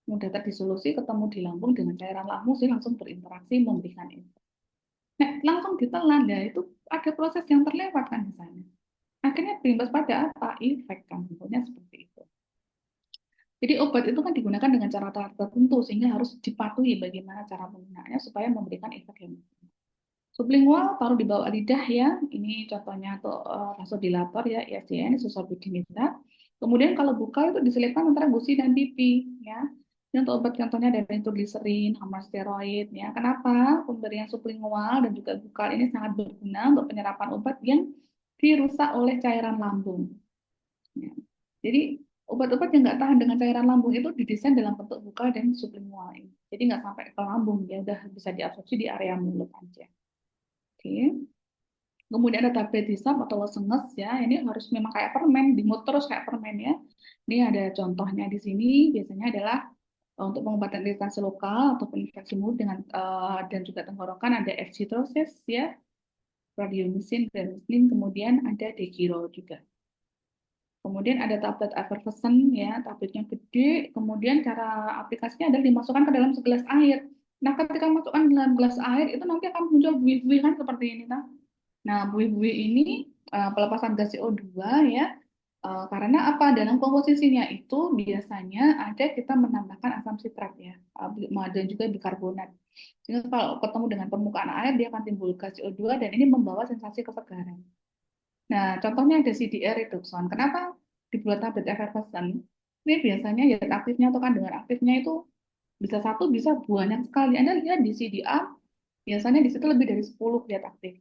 mudah terdisolusi, ketemu di lambung dengan cairan lambung sih langsung berinteraksi memberikan efek. Nah, langsung ditelan ya itu ada proses yang terlewat kan di sana, akhirnya berimbas pada apa, efek kan tentunya seperti itu. Jadi obat itu kan digunakan dengan cara tertentu sehingga harus dipatuhi bagaimana cara penggunaannya supaya memberikan efek yang maksimal. Sublingual taruh di bawah lidah ya. Ini contohnya tuh vasodilator ya, ISDN, isobutyramide. Kemudian kalau bukal itu diselipkan antara gusi dan pipi ya. Ini untuk obat contohnya ada nitrogliserin, hormon steroid ya. Kenapa pemberian sublingual dan juga bukal ini sangat berguna untuk penyerapan obat yang dirusak oleh cairan lambung. Ya. Jadi obat-obat yang nggak tahan dengan cairan lambung itu didesain dalam bentuk bukal dan sublingual ini. Jadi nggak sampai ke lambung, ya udah bisa diabsorpsi di area mulut aja. Oke. Kemudian ada tablet hisap atau lozenges ya. Ini harus memang kayak permen, dimut terus kayak permen ya. Ini ada contohnya di sini. Biasanya adalah untuk pengobatan iritasi lokal atau infeksi mulut dengan dan juga tenggorokan ada F-citrosis ya, radiomycin, penicillin, kemudian ada Degiro juga. Kemudian ada tablet effervescent ya, tabletnya gede. Kemudian cara aplikasinya adalah dimasukkan ke dalam segelas air. Nah, ketika masukkan dalam gelas air itu nanti akan muncul buih-buih kan seperti ini, nah. Nah, buih-buih ini pelepasan gas CO2 ya. Karena apa? Dalam komposisinya itu biasanya ada kita menambahkan asam sitrat ya, dan juga bikarbonat. Sehingga kalau ketemu dengan permukaan air dia akan timbul gas CO2 dan ini membawa sensasi kesegaran. Nah, contohnya ada CDR reduction. Kenapa dibuat tablet effervescent? Ini biasanya zat aktifnya atau kandungan aktifnya itu bisa satu, bisa banyak sekali. Anda lihat di CDA, biasanya di situ lebih dari 10 zat aktif.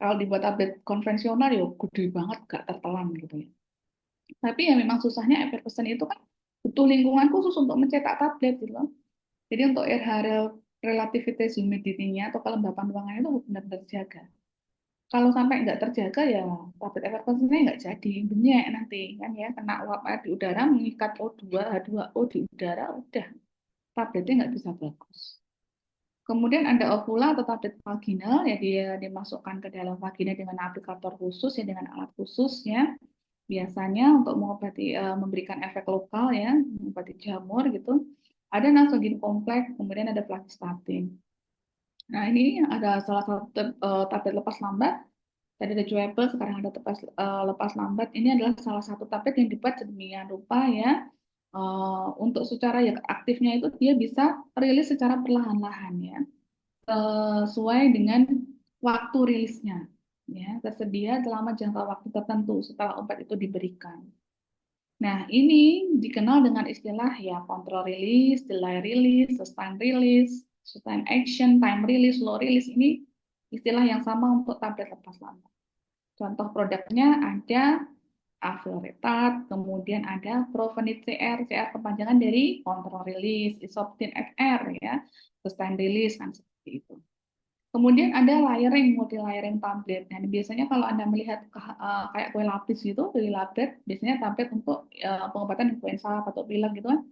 Kalau dibuat tablet konvensional ya gede banget, gak tertelan gitu ya. Tapi ya memang susahnya effervescent itu kan butuh lingkungan khusus untuk mencetak tablet gitu loh. Jadi untuk air relativity humidity-nya atau kelembapan ruangan itu benar-benar terjaga. Kalau sampai nggak terjaga ya tablet effervescent-nya nggak jadi, benyek nanti kan ya, kena uap air di udara mengikat O2, H2O di udara, udah tabletnya nggak bisa bagus. Kemudian ada ovula atau tablet vaginal ya, dia dimasukkan ke dalam vagina dengan aplikator khusus ya, dengan alat khusus ya. Biasanya untuk mengobati memberikan efek lokal ya, mengobati jamur gitu. Ada nasogin kompleks, kemudian ada flavistatin. Nah, ini ada salah satu tablet lepas lambat. Tadi ada chewable, sekarang ada lepas lambat. Ini adalah salah satu tablet yang dibuat sedemikian rupa ya. Untuk secara ya aktifnya itu dia bisa rilis secara perlahan-lahan ya, sesuai dengan waktu rilisnya. Ya, tersedia selama jangka waktu tertentu setelah obat itu diberikan. Nah, ini dikenal dengan istilah ya control release, delay release, sustain action, time release, slow release. Ini istilah yang sama untuk tablet lepas lambung. Contoh produknya ada Afloretat, kemudian ada Provenit CR, CR kepanjangan dari control release, Isoptin FR ya, sustain release kan seperti itu. Kemudian ada layering, multi layering tablet. Dan biasanya kalau Anda melihat kayak kue lapis gitu, dari tablet, biasanya tablet untuk pengobatan influenza atau pilek gitu kan.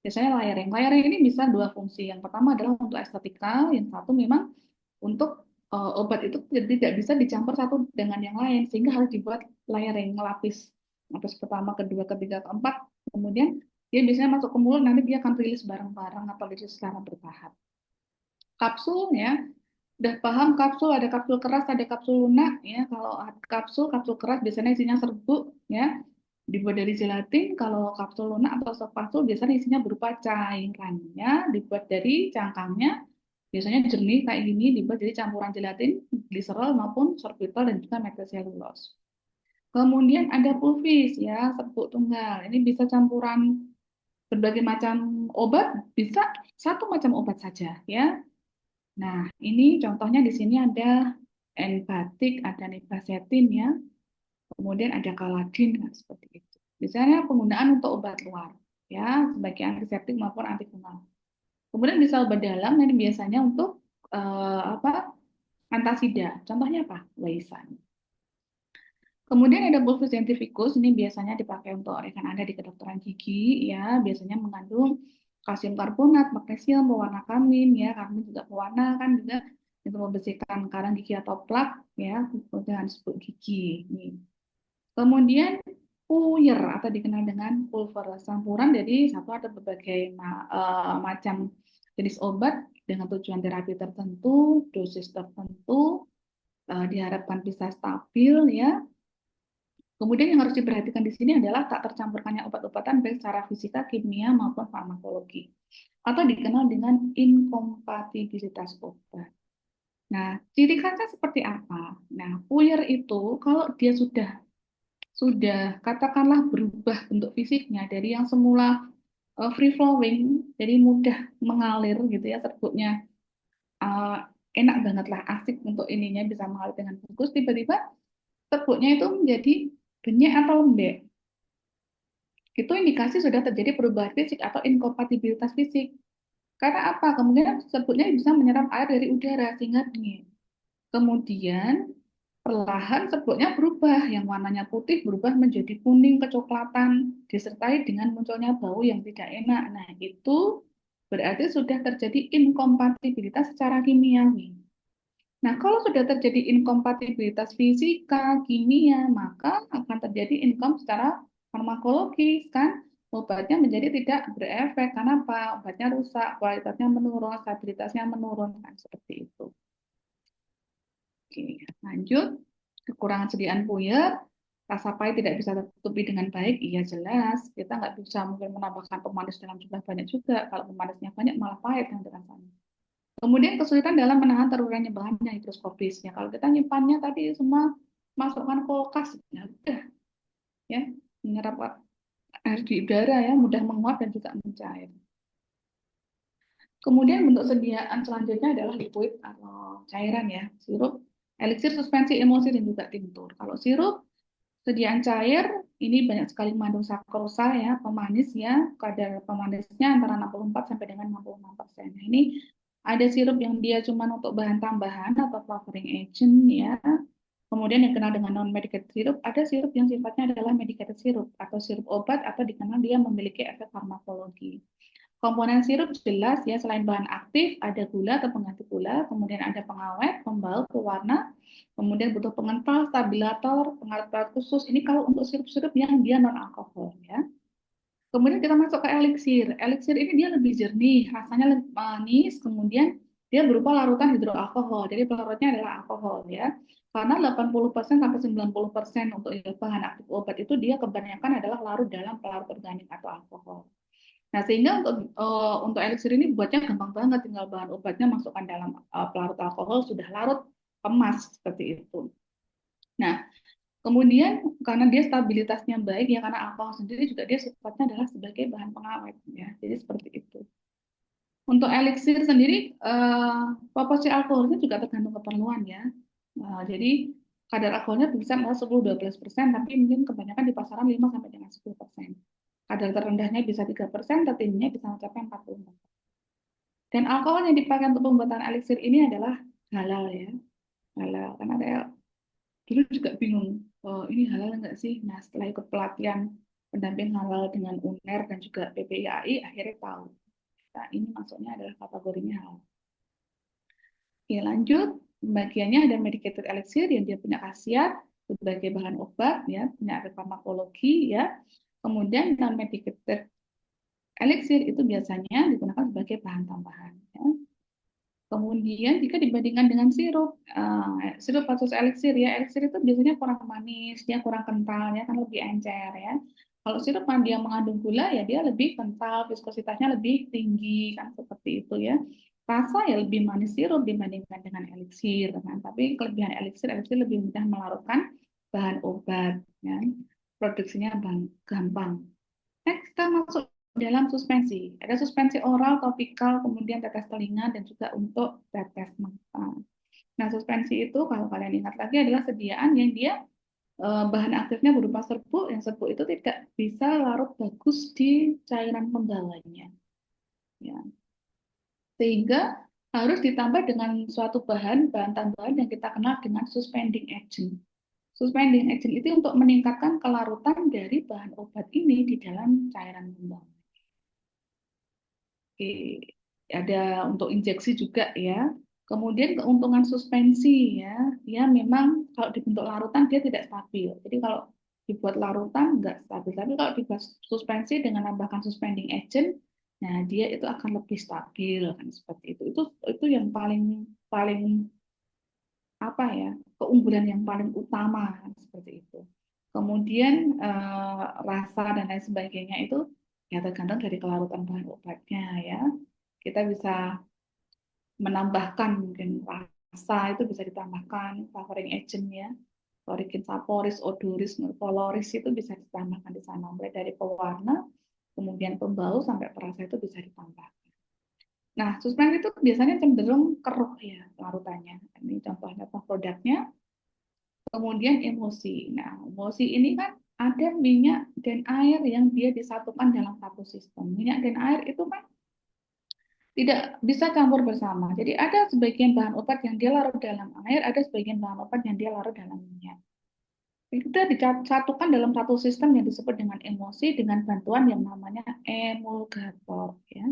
Biasanya layering. Layering ini bisa dua fungsi. Yang pertama adalah untuk estetika, yang satu memang untuk obat itu tidak bisa dicampur satu dengan yang lain, sehingga harus dibuat layering, lapis. Lapis pertama, kedua, ketiga, keempat. Kemudian dia biasanya masuk ke mulut, nanti dia akan rilis bareng-bareng atau rilis secara bertahap. Kapsul ya, udah paham kapsul, ada kapsul keras, ada kapsul lunak ya. Kalau kapsul keras biasanya isinya serbuk ya, dibuat dari gelatin. Kalau kapsul lunak atau sop kapsul biasanya isinya berupa cairannya, dibuat dari cangkangnya, biasanya jernih kayak gini, dibuat dari campuran gelatin, gliserol maupun sorbitol dan juga methylcellulose. Kemudian ada pulvis ya, serbuk tunggal. Ini bisa campuran berbagai macam obat, bisa satu macam obat saja ya. Nah, ini contohnya di sini ada enbatik, ada nivasetin ya, kemudian ada kaladin, nah, seperti itu. Biasanya penggunaan untuk obat luar, ya, sebagai antiseptik maupun antifungal. Kemudian bisa obat dalam, ini biasanya untuk apa? Antasida. Contohnya apa? Waisan. Kemudian ada Bulbus dentifrius, ini biasanya dipakai untuk rekan Anda di kedokteran gigi, ya, biasanya mengandung kalsium karbonat, magnesium, pewarna karmin, ya, karmin juga pewarna kan juga untuk membersihkan karang gigi atau plak, ya, dengan sebut gigi. Nih. Kemudian puyer atau dikenal dengan pulver campuran, jadi satu ada berbagai macam jenis obat dengan tujuan terapi tertentu, dosis tertentu, diharapkan bisa stabil, ya. Kemudian yang harus diperhatikan di sini adalah tak tercampurkannya obat-obatan baik secara fisika, kimia maupun farmakologi atau dikenal dengan inkompatibilitas obat. Nah, ciri khasnya seperti apa? Nah, puyer itu kalau dia sudah katakanlah berubah bentuk fisiknya dari yang semula free flowing, jadi mudah mengalir gitu ya, serbuknya uh, enak banget lah, asik untuk ininya bisa mengalir dengan bagus, tiba-tiba serbuknya itu menjadi benyek atau lembek. Itu indikasi sudah terjadi perubahan fisik atau inkompatibilitas fisik. Karena apa? Kemungkinan serbuknya bisa menyerap air dari udara sehingga dingin. Kemudian perlahan serbuknya berubah, yang warnanya putih berubah menjadi kuning kecoklatan, disertai dengan munculnya bau yang tidak enak. Nah, itu berarti sudah terjadi inkompatibilitas secara kimiawi. Nah, kalau sudah terjadi inkompatibilitas fisika, kimia, maka akan terjadi inkom secara farmakologis, kan? Obatnya menjadi tidak berefek. Karena apa? Obatnya rusak, kualitasnya menurun, stabilitasnya menurun, kan? Seperti itu. Oke, lanjut. Kekurangan sediaan puyer, rasa pahit tidak bisa tertutupi dengan baik, iya jelas. Kita nggak bisa mungkin menambahkan pemanis dalam jumlah banyak juga. Kalau pemanisnya banyak, malah pahit yang dirasanya. Kemudian kesulitan dalam menahan terurainya bahan yang higroskopis. Ya, kalau kita nyimpannya tadi semua masukkan kulkas, ya udah ya menyerap air di udara ya, mudah menguap dan juga mencair. Kemudian bentuk sediaan selanjutnya adalah liquid atau cairan ya, sirup, eliksir, suspensi, emulsi dan juga tinktur. Kalau sirup sediaan cair ini banyak sekali mengandung sakrosa ya, pemanis ya, kadar pemanisnya antara 64 sampai dengan 66%. Nah, ini ada sirup yang dia cuma untuk bahan tambahan atau flavoring agent ya. Kemudian yang dikenal dengan non-medicated syrup, ada sirup yang sifatnya adalah medicated syrup atau sirup obat atau dikenal dia memiliki efek farmakologi. Komponen sirup jelas ya, selain bahan aktif ada gula atau pengganti gula, kemudian ada pengawet, pembalut, pewarna, kemudian butuh pengental, stabilator, pengalat khusus. Ini kalau untuk sirup-sirup yang dia non alkohol ya. Kemudian kita masuk ke eliksir. Eliksir ini dia lebih jernih, rasanya lebih manis, kemudian dia berupa larutan hidroalkohol. Jadi pelarutnya adalah alkohol ya. Karena 80% sampai 90% untuk bahan aktif obat itu dia kebanyakan adalah larut dalam pelarut organik atau alkohol. Nah, sehingga untuk eliksir ini buatnya gampang banget, tinggal bahan obatnya masukkan dalam pelarut alkohol, sudah larut, kemas seperti itu. Nah, kemudian karena dia stabilitasnya baik ya, karena alkohol sendiri juga dia sifatnya adalah sebagai bahan pengawet ya. Jadi seperti itu. Untuk eliksir sendiri proporsi alkoholnya juga tergantung keperluan ya. Jadi kadar alkoholnya bisa 10-12%, tapi mungkin kebanyakan di pasaran 5 sampai dengan 10%. Kadar terendahnya bisa 3%, tertingginya bisa mencapai 40%. Dan alkohol yang dipakai untuk pembuatan eliksir ini adalah halal ya. Halal. Karena saya dulu juga bingung, oh, ini halal nggak sih? Nah, setelah ikut pelatihan pendamping halal dengan UNER dan juga PPIAI, akhirnya tahu. Nah, ini masuknya adalah kategorinya halal. Oke, lanjut. Bagiannya ada medicated elixir yang dia punya khasiat sebagai bahan obat, ya, punya farmakologi, ya. Kemudian non medicated elixir itu biasanya digunakan sebagai bahan tambahan. Ya. Kemudian jika dibandingkan dengan sirup, sirup versus elixir ya, elixir itu biasanya kurang manis, dia kurang kental, ya kan lebih encer ya. Kalau sirup kan dia mengandung gula ya dia lebih kental, viskositasnya lebih tinggi kan seperti itu ya. Rasa ya lebih manis sirup dibandingkan dengan elixir kan. Tapi kelebihan elixir, elixir lebih mudah melarutkan bahan obat ya. Produksinya gampang. Next, kita masuk dalam suspensi. Ada suspensi oral, topikal, kemudian tetes telinga, dan juga untuk tetes mata. Nah, suspensi itu kalau kalian ingat lagi adalah sediaan yang dia bahan aktifnya berupa serbuk, yang serbuk itu tidak bisa larut bagus di cairan penggawanya. Ya. Sehingga harus ditambah dengan suatu bahan tambahan yang kita kenal dengan suspending agent. Suspending agent itu untuk meningkatkan kelarutan dari bahan obat ini di dalam cairan penggawanya. Oke, ada untuk injeksi juga ya. Kemudian keuntungan suspensi ya, dia memang kalau dibentuk larutan dia tidak stabil. Jadi kalau dibuat larutan nggak stabil, tapi kalau dibuat suspensi dengan tambahkan suspending agent, nah dia itu akan lebih stabil kan seperti itu. Itu yang paling paling apa ya, keunggulan yang paling utama kan, seperti itu. Kemudian rasa dan lain sebagainya itu ya tergantung dari kelarutan bahan obatnya ya. Kita bisa menambahkan mungkin rasa itu bisa ditambahkan flavoring agent ya. Florikin saporis, odoris, coloris itu bisa ditambahkan di sana. Mulai dari pewarna, kemudian pembau sampai perasa itu bisa ditambah. Nah, suspensi itu biasanya cenderung keruh ya larutannya. Ini contohnya produknya. Kemudian emosi. Nah, emosi ini kan ada minyak dan air yang dia disatukan dalam satu sistem. Minyak dan air itu kan tidak bisa campur bersama. Jadi ada sebagian bahan obat yang dia larut dalam air, ada sebagian bahan obat yang dia larut dalam minyak. Kita disatukan dalam satu sistem yang disebut dengan emosi dengan bantuan yang namanya emulgator. Ya.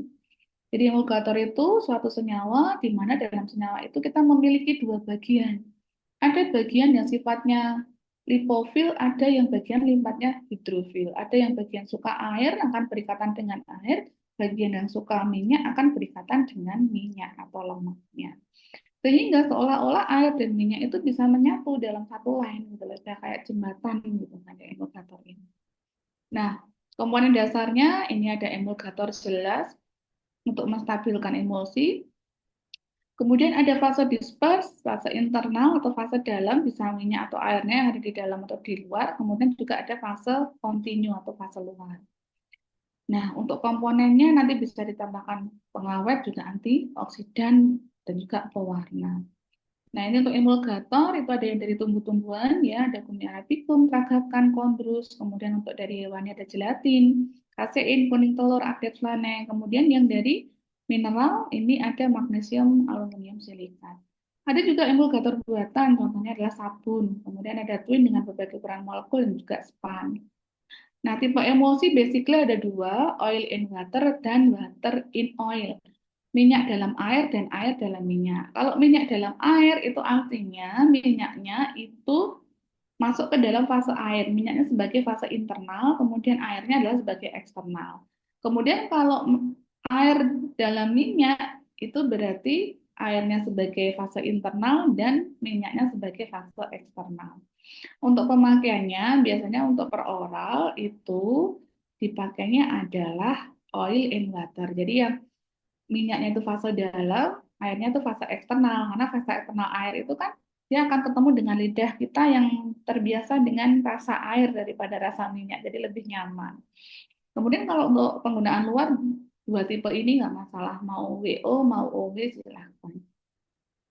Jadi emulgator itu suatu senyawa di mana dalam senyawa itu kita memiliki dua bagian. Ada bagian yang sifatnya lipofil, ada yang bagian sifatnya hidrofil. Ada yang bagian suka air akan berikatan dengan air, bagian yang suka minyak akan berikatan dengan minyak atau lemaknya. Sehingga seolah-olah air dan minyak itu bisa menyatu dalam satu line gitu loh, kayak jembatan gitu kan ya emulgator ini. Nah, komponen dasarnya ini ada emulgator jelas untuk menstabilkan emosi. Kemudian ada fase dispers, fase internal atau fase dalam, bisa minyak atau airnya yang ada di dalam atau di luar. Kemudian juga ada fase kontinu atau fase luar. Nah, untuk komponennya nanti bisa ditambahkan pengawet, juga antioksidan, dan juga pewarna. Nah, ini untuk emulgator itu ada yang dari tumbuh-tumbuhan ya, ada Cumia arabicum, Tragacan, Chondrus, kemudian untuk dari hewani ada gelatin, kasein, kuning telur, aktif flanek. Kemudian yang dari mineral ini ada magnesium, aluminium, silikat. Ada juga emulgator buatan, contohnya adalah sabun. Kemudian ada twin dengan berbagai ukuran molekul dan juga span. Nah, tipe emosi basically ada dua, oil in water dan water in oil. Minyak dalam air dan air dalam minyak. Kalau minyak dalam air itu artinya minyaknya itu masuk ke dalam fase air. Minyaknya sebagai fase internal, kemudian airnya adalah sebagai eksternal. Kemudian kalau air dalam minyak itu berarti airnya sebagai fase internal dan minyaknya sebagai fase eksternal. Untuk pemakaiannya, biasanya untuk per oral itu dipakainya adalah oil in water. Jadi yang minyaknya itu fase dalam, airnya itu fase eksternal. Karena fase eksternal air itu kan dia akan ketemu dengan lidah kita yang terbiasa dengan rasa air daripada rasa minyak, jadi lebih nyaman. Kemudian kalau untuk penggunaan luar, dua tipe ini nggak masalah, mau WO, mau OW silahkan.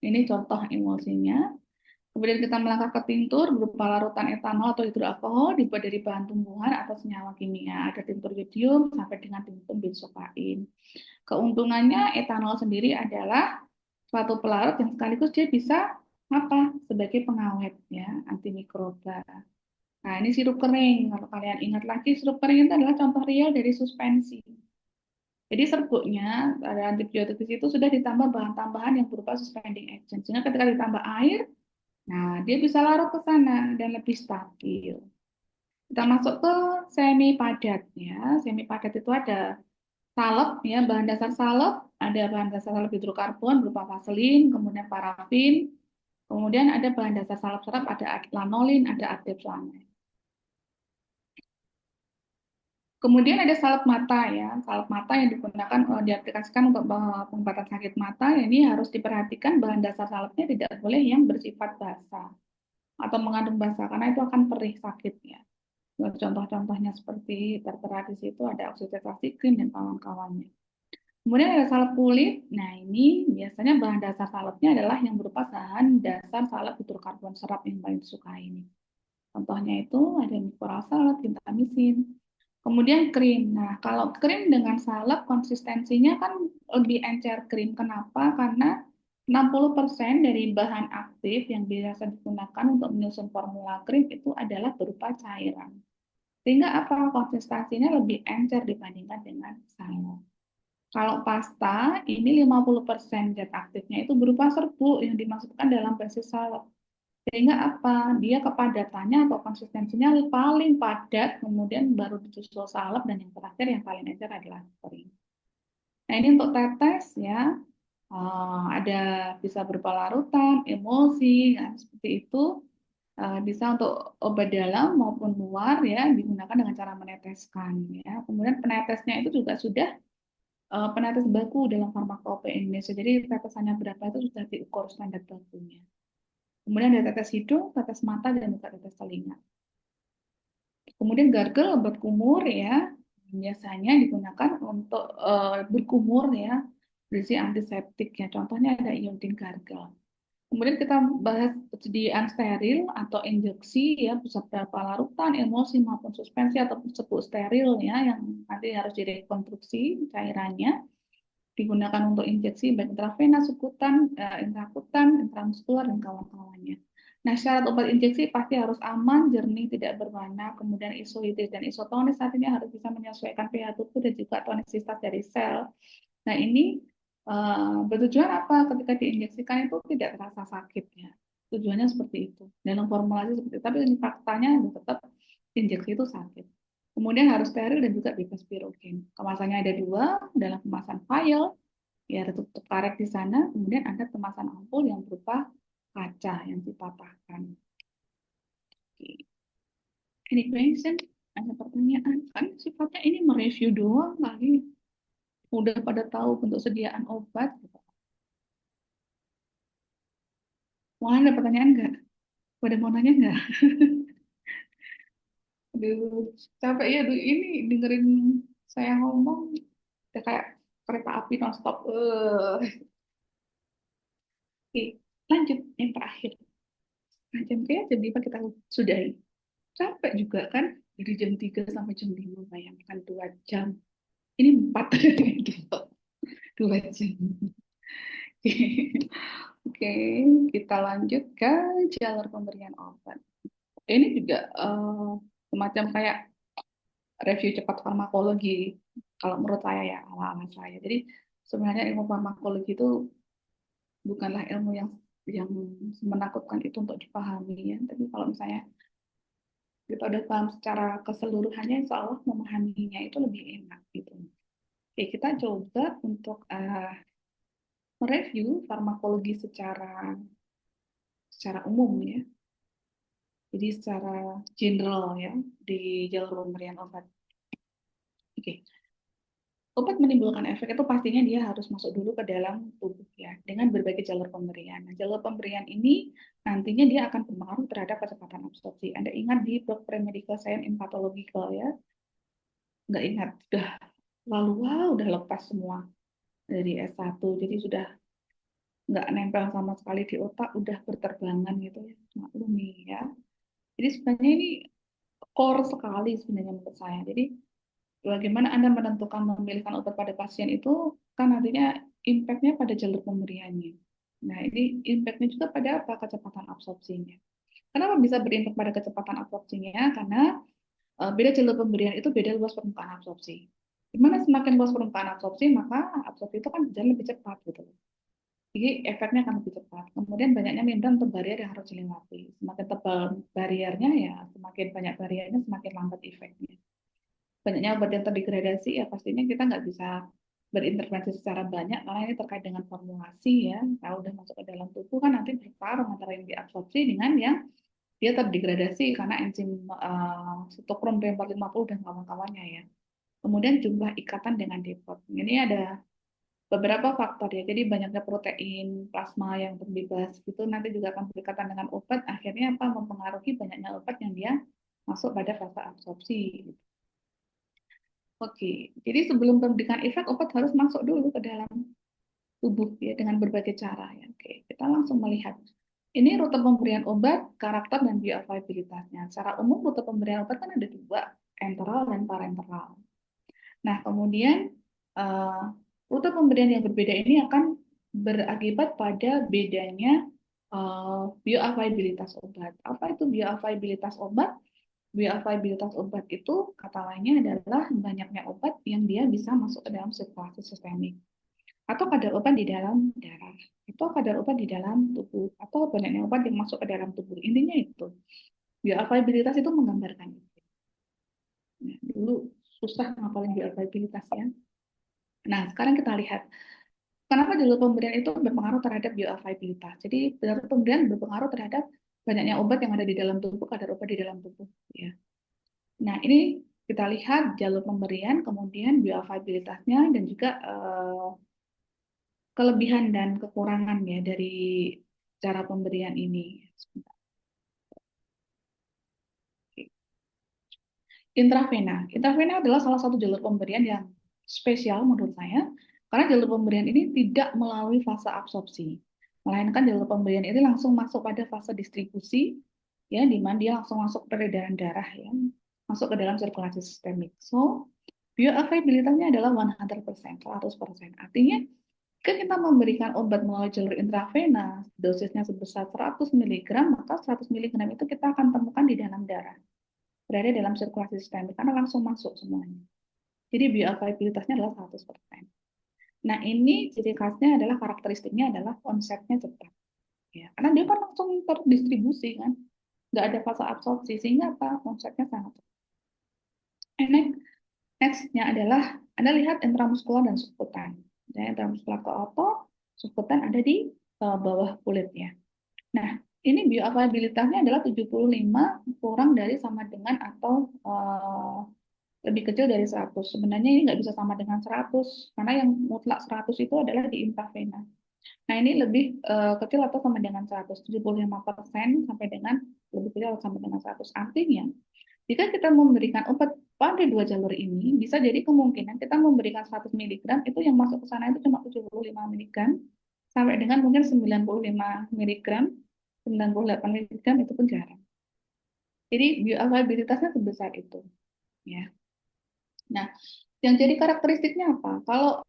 Ini contoh emulsinya. Kemudian kita melangkah ke tintur berupa larutan etanol atau hidroalkohol dibuat dari bahan tumbuhan atau senyawa kimia. Ada tintur yodium sampai dengan tintur benzokain. Keuntungannya etanol sendiri adalah suatu pelarut yang sekaligus dia bisa apa? Sebagai pengawet ya, antimikroba. Nah, ini sirup kering. Kalau kalian ingat lagi, sirup kering itu adalah contoh real dari suspensi. Jadi serbuknya, ada antibiotik di situ sudah ditambah bahan tambahan yang berupa suspending agent. Sehingga ketika ditambah air, nah dia bisa larut ke sana dan lebih stabil. Kita masuk ke semi padat ya. Semi padat itu ada salep ya, bahan dasar salep, ada bahan dasar salep hidrokarbon berupa vaselin, kemudian parafin, kemudian ada bahan dasar salep serap, ada lanolin, ada adeflanan. Kemudian ada salep mata ya, salep mata yang digunakan diaplikasikan untuk pengobatan sakit mata. Ini harus diperhatikan bahan dasar salepnya tidak boleh yang bersifat basah atau mengandung basah karena itu akan perih sakitnya. Contoh-contohnya seperti tertera di situ ada oksidatif krim dan kawan-kawannya. Kemudian ada salep kulit. Nah, ini biasanya bahan dasar salepnya adalah yang berupa bahan dasar salep hidrokarbon serap yang paling disukai ini. Contohnya itu ada mifuracil, bentamisin. Kemudian krim. Nah, kalau krim dengan salep konsistensinya kan lebih encer krim. Kenapa? Karena 60% dari bahan aktif yang biasa digunakan untuk menyusun formula krim itu adalah berupa cairan. Sehingga apa? Konsistensinya lebih encer dibandingkan dengan salep. Kalau pasta, ini 50% zat aktifnya itu berupa serbuk yang dimasukkan dalam basis salep. Sehingga apa? Dia kepadatannya atau konsistensinya paling padat, kemudian baru disusul salep, dan yang terakhir yang paling encer adalah kering. Nah, ini untuk tetes ya, ada bisa berupa larutan, emulsi, kan, seperti itu. Bisa untuk obat dalam maupun luar ya digunakan dengan cara meneteskan ya. Kemudian penetesnya itu juga sudah penetes baku dalam farmakope Indonesia. Jadi tetesannya berapa itu sudah diukur standar bakunya. Kemudian ada tetes hidung, tetes mata, dan juga tetes telinga. Kemudian gargle obat kumur ya biasanya digunakan untuk berkumur ya berisi antiseptik ya. Contohnya ada iodin gargle. Kemudian kita bahas persediaan steril atau injeksi ya beberapa larutan, emulsi maupun suspensi atau sebut steril ya yang nanti harus direkonstruksi cairannya digunakan untuk injeksi baik intravena, subkutan, intrakutan, intramuskular dan kawan-kawannya. Nah, syarat obat injeksi pasti harus aman, jernih, tidak berwarna, kemudian isolitis dan isotonis artinya harus bisa menyesuaikan pH tubuh dan juga tonisitas dari sel. Nah, ini bertujuan apa? Ketika diinjeksikan itu tidak terasa sakit ya. Tujuannya seperti itu. Dalam formulasi seperti itu. Tapi ini faktanya tetap injeksi itu sakit. Kemudian harus steril dan juga bebas pirogen. Kemasannya ada dua, dalam kemasan vial, ya ada tutup karet di sana. Kemudian ada kemasan ampul yang berupa kaca yang dipatahkan. Oke. Any question? Ada pertanyaan? Kan sifatnya ini mereview doang kali. Udah pada tahu bentuk sediaan obat. Mau ada pertanyaan nggak? Pada mau nanya nggak? Aduh, capek ya. Aduh, ini dengerin saya ngomong udah kayak kereta api nonstop. Oke, lanjut yang terakhir. Nah, jam kayak jam 5 kita sudahi. Capek juga kan? Dari jam 3 sampai jam 5, bayangkan 2 jam. Ini 4 gitu. 2 jam. Oke, kita lanjut ke jalur pemberian obat. Ini juga semacam kayak review cepat farmakologi kalau menurut saya ya ala-ala saya. Jadi sebenarnya ilmu farmakologi itu bukanlah ilmu yang menakutkan itu untuk dipahami ya. Tapi kalau misalnya kita udah paham secara keseluruhannya, insya Allah memahaminya itu lebih enak gitu. Oke, kita coba untuk mereview farmakologi secara umum ya. Jadi secara general ya di jalur pemberian obat. Oke, obat menimbulkan efek itu pastinya dia harus masuk dulu ke dalam tubuh ya dengan berbagai jalur pemberian. Nah, jalur pemberian ini nantinya dia akan berpengaruh terhadap kecepatan absorpsi. Anda ingat di blok pre-medical science in pathological ya? Nggak ingat, sudah lalu wah, udah lepas semua dari S1. Jadi sudah nggak nempel sama sekali di otak, udah berterbangan gitu ya. Maklumi ya. Jadi sebenarnya ini core sekali sebenarnya menurut saya. Jadi bagaimana Anda menentukan memilihkan obat pada pasien itu kan nantinya impact-nya pada jalur pemberiannya. Nah, ini impact-nya juga pada apa? Kecepatan absorpsinya. Kenapa bisa berimpact pada kecepatan absorpsinya? Karena beda jalur pemberian itu beda luas permukaan absorpsi. Dimana semakin luas permukaan absorpsi, maka absorpsi itu kan berjalan lebih cepat gitu. Jadi efeknya akan lebih cepat. Kemudian banyaknya membran atau barier yang harus dilewati. Semakin tebal bariernya ya, semakin banyak bariernya, semakin lambat efeknya. Banyaknya obat yang terdegradasi ya pastinya kita nggak bisa berintervensi secara banyak karena ini terkait dengan formulasi ya. Kalau udah masuk ke dalam tubuh kan nanti bertarung antara yang diabsorpsi dengan yang dia terdegradasi karena enzim sitokrom P450 dan kawan-kawannya ya. Kemudian jumlah ikatan dengan depot. Ini ada beberapa faktor ya. Jadi banyaknya protein plasma yang terbebas itu nanti juga akan berikatan dengan obat. Akhirnya apa mempengaruhi banyaknya obat yang dia masuk pada fase absorpsi. Oke, jadi sebelum memberikan efek, obat harus masuk dulu ke dalam tubuh ya dengan berbagai cara ya. Oke, kita langsung melihat. Ini rute pemberian obat, karakter dan bioavailabilitasnya. Secara umum rute pemberian obat kan ada dua, enteral dan parenteral. Nah, kemudian uh, rute pemberian yang berbeda ini akan berakibat pada bedanya bioavailabilitas obat. Apa itu bioavailabilitas obat? Bioavailabilitas obat itu kata lainnya adalah banyaknya obat yang dia bisa masuk ke dalam sirkulasi sistemik atau kadar obat di dalam darah atau kadar obat di dalam tubuh atau banyaknya obat yang masuk ke dalam tubuh. Intinya itu bioavailabilitas itu menggambarkan itu. Nah, dulu susah ngapalin bioavailabilitasnya. Nah, sekarang kita lihat kenapa jalur pemberian itu berpengaruh terhadap bioavailabilitas. Jadi jalur pemberian berpengaruh terhadap banyaknya obat yang ada di dalam tubuh, kadar obat di dalam tubuh. Ya. Nah, ini kita lihat jalur pemberian, kemudian bioavailabilitasnya, dan juga kelebihan dan kekurangan ya dari cara pemberian ini. Intravena adalah salah satu jalur pemberian yang spesial menurut saya, karena jalur pemberian ini tidak melalui fase absorpsi, melainkan jalur pemberian ini langsung masuk pada fase distribusi, ya, di mana dia langsung masuk peredaran darah, ya, masuk ke dalam sirkulasi sistemik. So, bioavailabilitasnya adalah 100%, 100%. Artinya, jika kita memberikan obat melalui jalur intravena, dosisnya sebesar 100 mg, maka 100 mg itu kita akan temukan di dalam darah, berada dalam sirkulasi sistemik karena langsung masuk semuanya. Jadi bioavailabilitasnya adalah 100%. Nah, ini ciri khasnya adalah karakteristiknya adalah onsetnya cepat. Ya, karena dia kan langsung terdistribusi kan, nggak ada fase absorpsi, sehingga apa? Onsetnya sangat cepat. Next-nya adalah Anda lihat intramuskular dan subkutan. Ya, intramuskular ke otot, subkutan ada di bawah kulitnya. Nah, ini bioavailabilitasnya adalah 75 kurang dari sama dengan atau lebih kecil dari 100. Sebenarnya ini nggak bisa sama dengan 100, karena yang mutlak 100 itu adalah di intravena. Nah, ini lebih kecil atau sama dengan 100, 75% sampai dengan lebih kecil atau sama dengan 100. Artinya, jika kita memberikan obat pada dua jalur ini, bisa jadi kemungkinan kita memberikan 100 mg, itu yang masuk ke sana itu cuma 75 mg, sampai dengan mungkin 95 mg, 98 mg, itu pun jarang. Jadi bioavailabilitasnya sebesar itu. Ya. Nah, yang jadi karakteristiknya apa? Kalau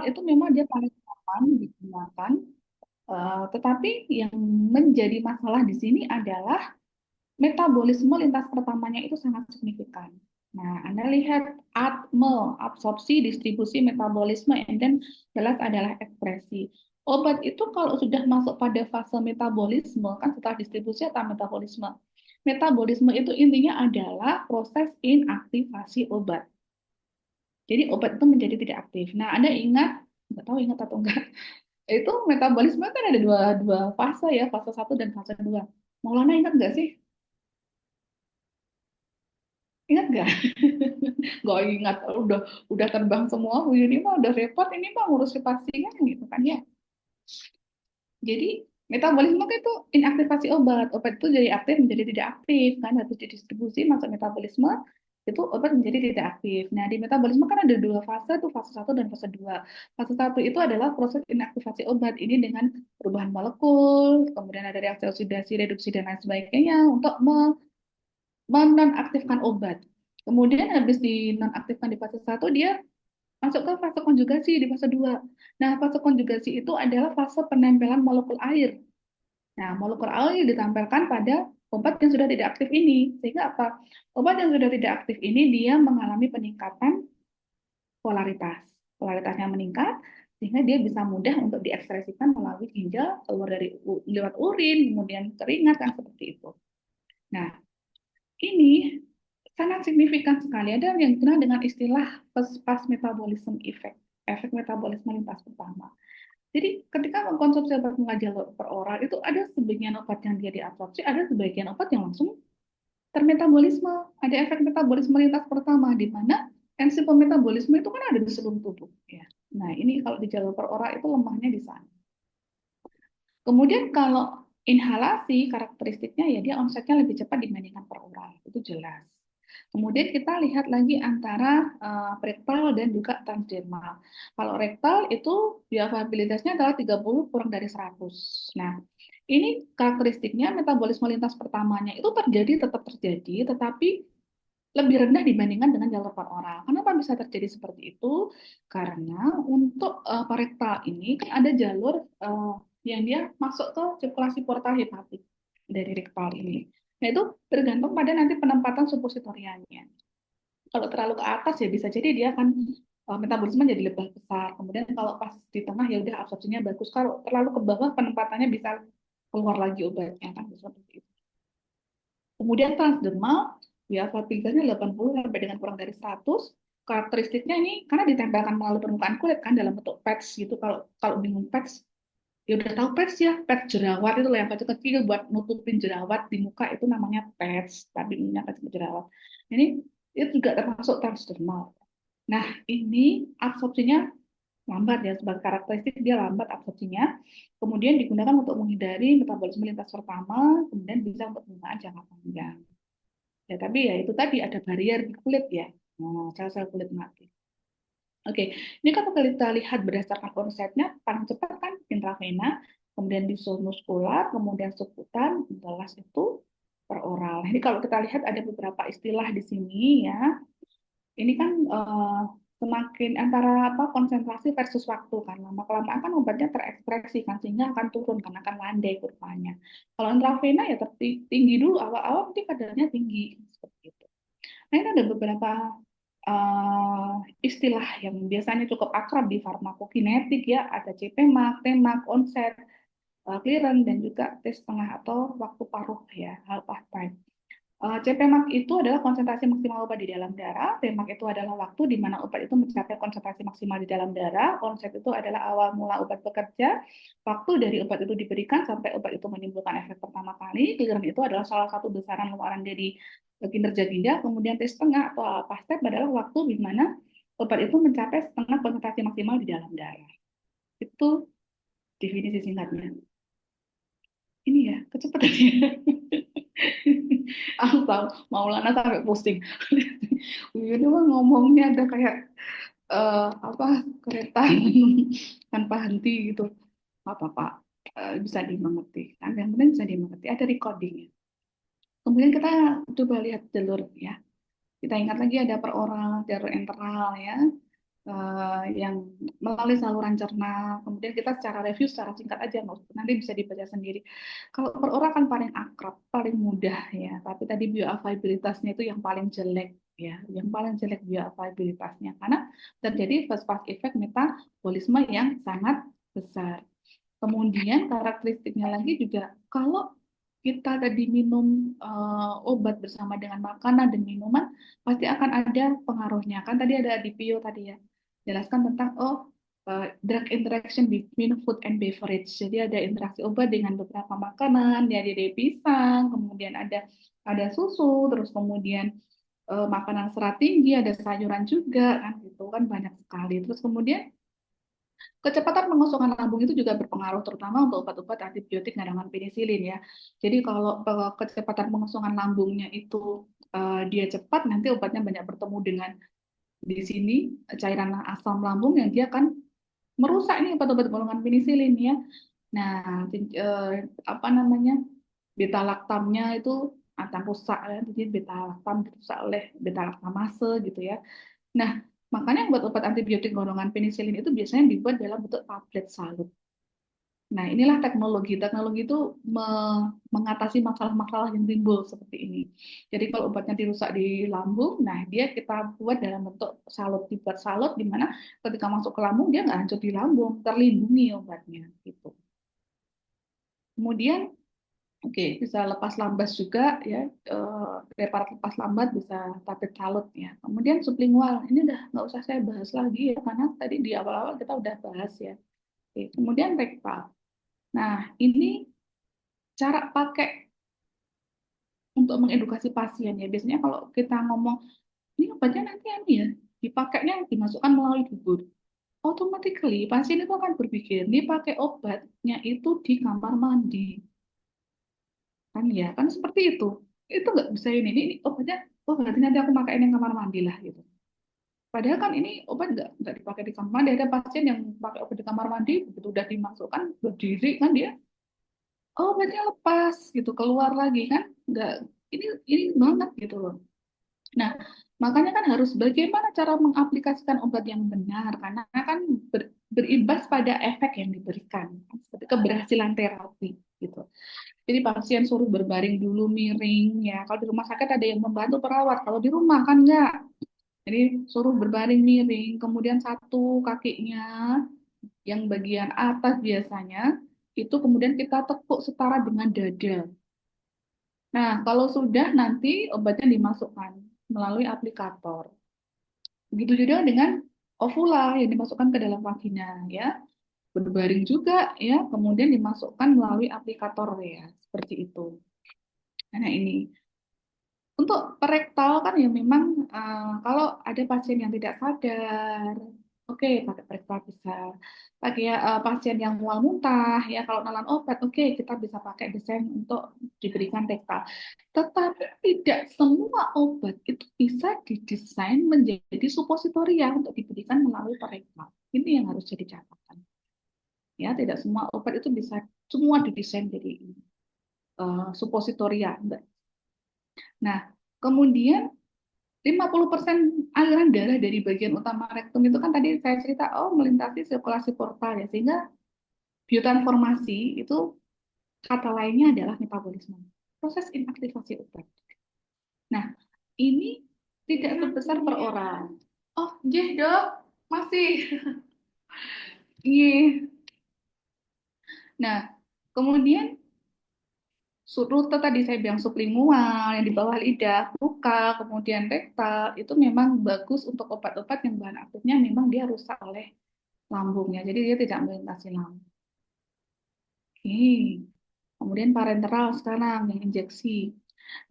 itu memang dia paling aman digunakan, tetapi yang menjadi masalah di sini adalah metabolisme lintas pertamanya itu sangat signifikan. Nah, Anda lihat ATME, absorpsi, distribusi, metabolisme, and then jelas adalah ekspresi. Obat itu kalau sudah masuk pada fase metabolisme, kan setelah distribusi atau metabolisme. Metabolisme itu intinya adalah proses inaktivasi obat. Jadi obat itu menjadi tidak aktif. Nah, Anda ingat, nggak tahu ingat atau enggak, itu metabolisme kan ada dua fase ya, fase satu dan fase 2. Maulana ingat nggak sih? Ingat nggak? Nggak ingat, udah terbang semua. Ini mah udah repot, ini mah ngurus pasien gitu kan ya. Jadi metabolisme itu inaktivasi obat. Obat itu jadi aktif menjadi tidak aktif kan, habis didistribusi masuk metabolisme itu obat menjadi tidak aktif. Nah, di metabolisme kan ada dua fase tuh, fase satu dan fase 2. Fase satu itu adalah proses inaktivasi obat ini dengan perubahan molekul, kemudian ada reaksi oksidasi, reduksi dan lain sebagainya untuk menonaktifkan obat. Kemudian habis dinonaktifkan di fase satu, dia masuk ke fase konjugasi di fase 2. Nah, fase konjugasi itu adalah fase penempelan molekul air. Nah, molekul air ditempelkan pada obat yang sudah tidak aktif ini. Sehingga apa? Obat yang sudah tidak aktif ini dia mengalami peningkatan polaritas. Polaritasnya meningkat sehingga dia bisa mudah untuk diekspresikan melalui ginjal, keluar dari lewat urin, kemudian keringat kan seperti itu. Nah, ini sangat signifikan sekali. Ada yang dikenal dengan istilah post metabolism effect, efek metabolisme lintas pertama. Jadi ketika mengkonsumsi obat jalur per oral itu ada sebagian obat yang dia diabsorpsi, ada sebagian obat yang langsung termetabolisme. Ada efek metabolisme lintas pertama di mana enzim pemetabolisme itu kan ada di seluruh tubuh. Ya. Nah, ini kalau di jalur per oral itu lemahnya di sana. Kemudian kalau inhalasi karakteristiknya ya dia onsetnya lebih cepat dibandingkan per oral, itu jelas. Kemudian kita lihat lagi antara rektal dan juga transdermal. Kalau rektal itu bioavailabilitasnya adalah 30 kurang dari 100. Nah, ini karakteristiknya metabolisme lintas pertamanya itu terjadi, tetap terjadi, tetapi lebih rendah dibandingkan dengan jalur per oral. Kenapa bisa terjadi seperti itu? Karena untuk parektal ini kan ada jalur yang dia masuk ke sirkulasi portal hepatik dari rektal ini. Nah, itu tergantung pada nanti penempatan suppositorianya. Kalau terlalu ke atas ya bisa jadi dia akan metabolisme jadi lebih besar. Kemudian kalau pas di tengah ya udah absorpsinya bagus. Kalau terlalu ke bawah penempatannya bisa keluar lagi obatnya kan seperti itu. Kemudian transdermal, ya kapasitasnya 80 sampai dengan kurang dari 100. Karakteristiknya ini karena ditempelkan melalui permukaan kulit kan dalam bentuk patch gitu. Kalau kalau bingung patch, ya udah tahu patch ya, patch jerawat itu loh yang kecil-kecil buat nutupin jerawat di muka itu namanya patch, tapi minyak patch jerawat. Ini itu juga termasuk transdermal. Nah, ini absorpsinya lambat ya, sebagai karakteristik dia lambat absorpsinya. Kemudian digunakan untuk menghindari metabolisme lintas pertama, kemudian bisa untuk penggunaan jangka panjang. Ya, tapi ya itu tadi ada barrier di kulit ya. Nah, sel-sel kulit mati. Oke, ini kan kalau kita lihat berdasarkan konsepnya, paling cepat kan intravena, kemudian disul muskular, kemudian subkutan, jelas itu per oral. Jadi kalau kita lihat ada beberapa istilah di sini ya. Ini kan semakin antara apa konsentrasi versus waktu kan. Lama kelamaan kan obatnya terekspresi kan sehingga akan turun karena akan landai kurvanya. Kalau intravena ya tinggi dulu awal-awal nanti kadarnya tinggi seperti itu. Nah, ini ada beberapa uh, istilah yang biasanya cukup akrab di farmakokinetik ya, ada CPMAC, TEMAC, onset, clearance, dan juga tes tengah atau waktu paruh ya, half time. CPMAC itu adalah konsentrasi maksimal obat di dalam darah. TMAC itu adalah waktu di mana obat itu mencapai konsentrasi maksimal di dalam darah. Onset itu adalah awal mula obat bekerja. Waktu dari obat itu diberikan sampai obat itu menimbulkan efek pertama kali. Clearance itu adalah salah satu besaran luaran dari kinerja ginjal. Kemudian tes tengah atau alpha step adalah waktu di mana obat itu mencapai setengah konsentrasi maksimal di dalam darah. Itu definisi singkatnya. Ini ya, kecepatan ya. Aku tahu, Maulana sampai pusing. Ini mah ngomongnya ada kayak apa kereta tanpa henti gitu. Apa-apa bisa dimengerti. Kan yang penting bisa dimengerti. Ada recordingnya. Kemudian kita coba lihat jalur ya. Kita ingat lagi ada peroral, jalur enteral ya, yang melalui saluran cerna. Kemudian kita secara review secara singkat aja, nanti bisa dibaca sendiri. Kalau peroral kan paling akrab, paling mudah ya. Tapi tadi bioavailabilitasnya itu yang paling jelek ya, yang paling jelek bioavailabilitasnya karena terjadi first pass effect metabolisme yang sangat besar. Kemudian karakteristiknya lagi juga kalau kita tadi minum obat bersama dengan makanan dan minuman pasti akan ada pengaruhnya. Kan tadi ada di Pio tadi ya, jelaskan tentang drug interaction between food and beverage. Jadi ada interaksi obat dengan beberapa makanan, ya ada pisang, kemudian ada susu, terus kemudian makanan serat tinggi, ada sayuran juga kan gitu kan banyak sekali. Terus kemudian kecepatan pengosongan lambung itu juga berpengaruh terutama untuk obat-obat antibiotik cadangan penisilin ya. Jadi kalau kecepatan pengosongan lambungnya itu dia cepat, nanti obatnya banyak bertemu dengan di sini cairan asam lambung yang dia akan merusak nih obat-obat golongan penisilin ya. Nah, apa namanya beta laktamnya itu akan rusak ya. Jadi beta laktam dirusak oleh beta laktamase gitu ya. Nah, makanya obat-obat antibiotik golongan penisilin itu biasanya dibuat dalam bentuk tablet salut. Nah, inilah teknologi. Teknologi itu mengatasi masalah-masalah yang timbul seperti ini. Jadi kalau obatnya dirusak di lambung, nah dia kita buat dalam bentuk salut, dibuat salut di mana ketika masuk ke lambung dia nggak hancur di lambung, terlindungi obatnya gitu. Kemudian oke, bisa lepas lambas juga ya, preparat lepas lambat bisa tablet salut ya. Kemudian sublingual, ini udah nggak usah saya bahas lagi ya, karena tadi di awal-awal kita udah bahas ya. Oke, kemudian rektal. Nah, ini cara pakai untuk mengedukasi pasien ya. Biasanya kalau kita ngomong, ini obatnya nanti ini ya, dipakainya dimasukkan melalui dubur. Automatically pasien itu akan berpikir, ini pakai obatnya itu di kamar mandi. Kan ya, kan seperti itu. Itu nggak bisa ini obatnya, oh berarti nanti aku pakaiin yang kamar mandi lah gitu. Padahal kan ini obat nggak dipakai di kamar mandi. Ada pasien yang pakai obat di kamar mandi, begitu udah dimasukkan, berdiri kan dia, oh obatnya lepas gitu, keluar lagi kan. Nggak, ini banget gitu loh. Nah, makanya kan harus bagaimana cara mengaplikasikan obat yang benar, karena kan berimbas pada efek yang diberikan, seperti keberhasilan terapi gitu. Jadi pasien suruh berbaring dulu miring ya. Kalau di rumah sakit ada yang membantu perawat, kalau di rumah kan enggak. Jadi suruh berbaring miring, kemudian satu kakinya yang bagian atas biasanya itu kemudian kita tekuk setara dengan dada. Nah, kalau sudah nanti obatnya dimasukkan melalui aplikator. Begitu juga dengan ovula yang dimasukkan ke dalam vagina ya. Berbaring juga ya, kemudian dimasukkan melalui aplikator ya, seperti itu. Nah, ini untuk perektal kan ya memang kalau ada pasien yang tidak sadar, oke pakai perektal bisa. Pakai pasien yang mual muntah ya kalau nelan obat, oke kita bisa pakai desain untuk diberikan rektal. Tetapi tidak semua obat itu bisa didesain menjadi supositoria untuk diberikan melalui perektal. Ini yang harus jadi catatan. Ya, tidak semua obat itu bisa semua didesain jadi supositoria. Enggak. Nah, kemudian 50% aliran darah dari bagian utama rektum itu kan tadi saya cerita, oh melintasi sirkulasi portal ya, sehingga biotransformasi itu kata lainnya adalah metabolisme, proses inaktivasi obat. Nah, ini tidak sebesar per orang. Oh, jeh dok, masih. Iya. Nah, kemudian rute tadi saya bilang sublingual yang di bawah lidah, luka, kemudian rektal, itu memang bagus untuk obat-obat yang bahan aktifnya memang dia rusak oleh lambungnya, jadi dia tidak melintasi lambung. Oke. Kemudian parenteral sekarang yang injeksi.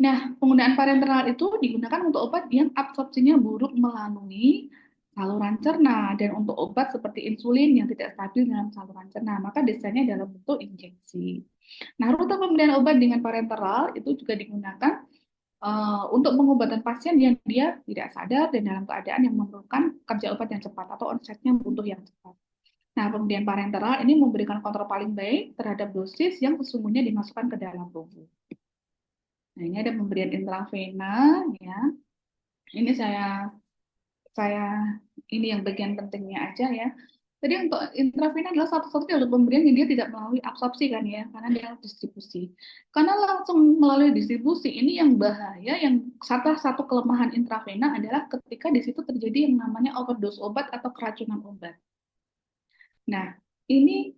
Nah, penggunaan parenteral itu digunakan untuk obat yang absorpsinya buruk melalui saluran cerna dan untuk obat seperti insulin yang tidak stabil dalam saluran cerna, maka desainnya dalam bentuk injeksi. Nah, rute pemberian obat dengan parenteral itu juga digunakan untuk pengobatan pasien yang dia tidak sadar dan dalam keadaan yang memerlukan kerja obat yang cepat atau onsetnya butuh yang cepat. Nah, pemberian parenteral ini memberikan kontrol paling baik terhadap dosis yang sesungguhnya dimasukkan ke dalam tubuh. Nah, ini ada pemberian intravena ya. Ini saya ini yang bagian pentingnya aja ya. Jadi untuk intravena adalah satu-satunya jalur pemberian yang dia tidak melalui absorpsi kan ya, karena dia distribusi. Karena langsung melalui distribusi ini yang bahaya, yang salah satu kelemahan intravena adalah ketika di situ terjadi yang namanya overdose obat atau keracunan obat. Nah, ini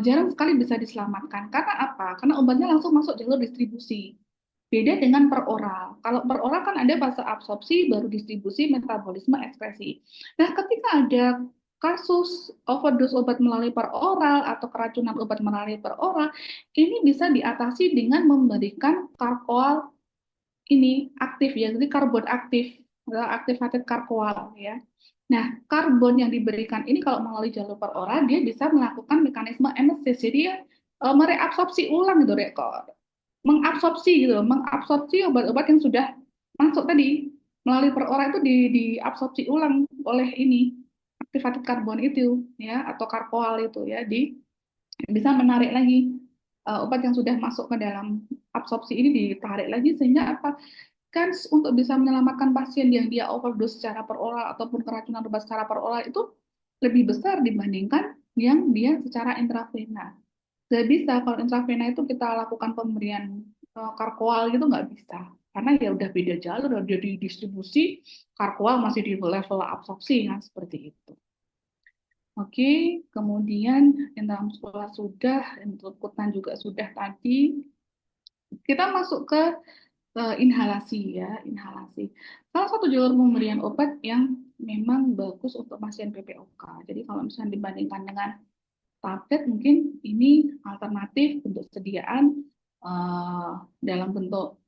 jarang sekali bisa diselamatkan. Karena apa? Karena obatnya langsung masuk jalur distribusi. Beda dengan per oral. Kalau per oral kan ada fase absorpsi, baru distribusi, metabolisme, ekspresi. Nah, ketika ada kasus overdose obat melalui per oral atau keracunan obat melalui per oral, ini bisa diatasi dengan memberikan karkoal ini aktif ya, jadi karbon aktif, aktivated karkoal ya. Nah, karbon yang diberikan ini kalau melalui jalur peroral dia bisa melakukan mekanisme emesis. Jadi dia mereabsorpsi ulang gitu, rekor. Mengabsorpsi gitu, mengabsorpsi obat-obat yang sudah masuk tadi melalui peroral itu diabsorpsi ulang oleh ini aktivated karbon itu ya atau karkoal itu ya di bisa menarik lagi obat yang sudah masuk ke dalam absorpsi ini ditarik lagi sehingga apa kan untuk bisa menyelamatkan pasien yang dia overdose secara peroral ataupun keracunan obat secara peroral itu lebih besar dibandingkan yang dia secara intravena. Gak bisa kalau intravena itu kita lakukan pemberian karkoal gitu nggak bisa karena ya udah beda jalur, udah didistribusi karkoal masih di level absorpsi kan seperti itu. Oke, kemudian yang dalam sekolah sudah, untuk kutan juga sudah tadi. Kita masuk ke inhalasi ya, inhalasi. Salah satu jalur pemberian obat yang memang bagus untuk pasien PPOK. Jadi kalau misalnya dibandingkan dengan tablet, mungkin ini alternatif bentuk sediaan uh, dalam bentuk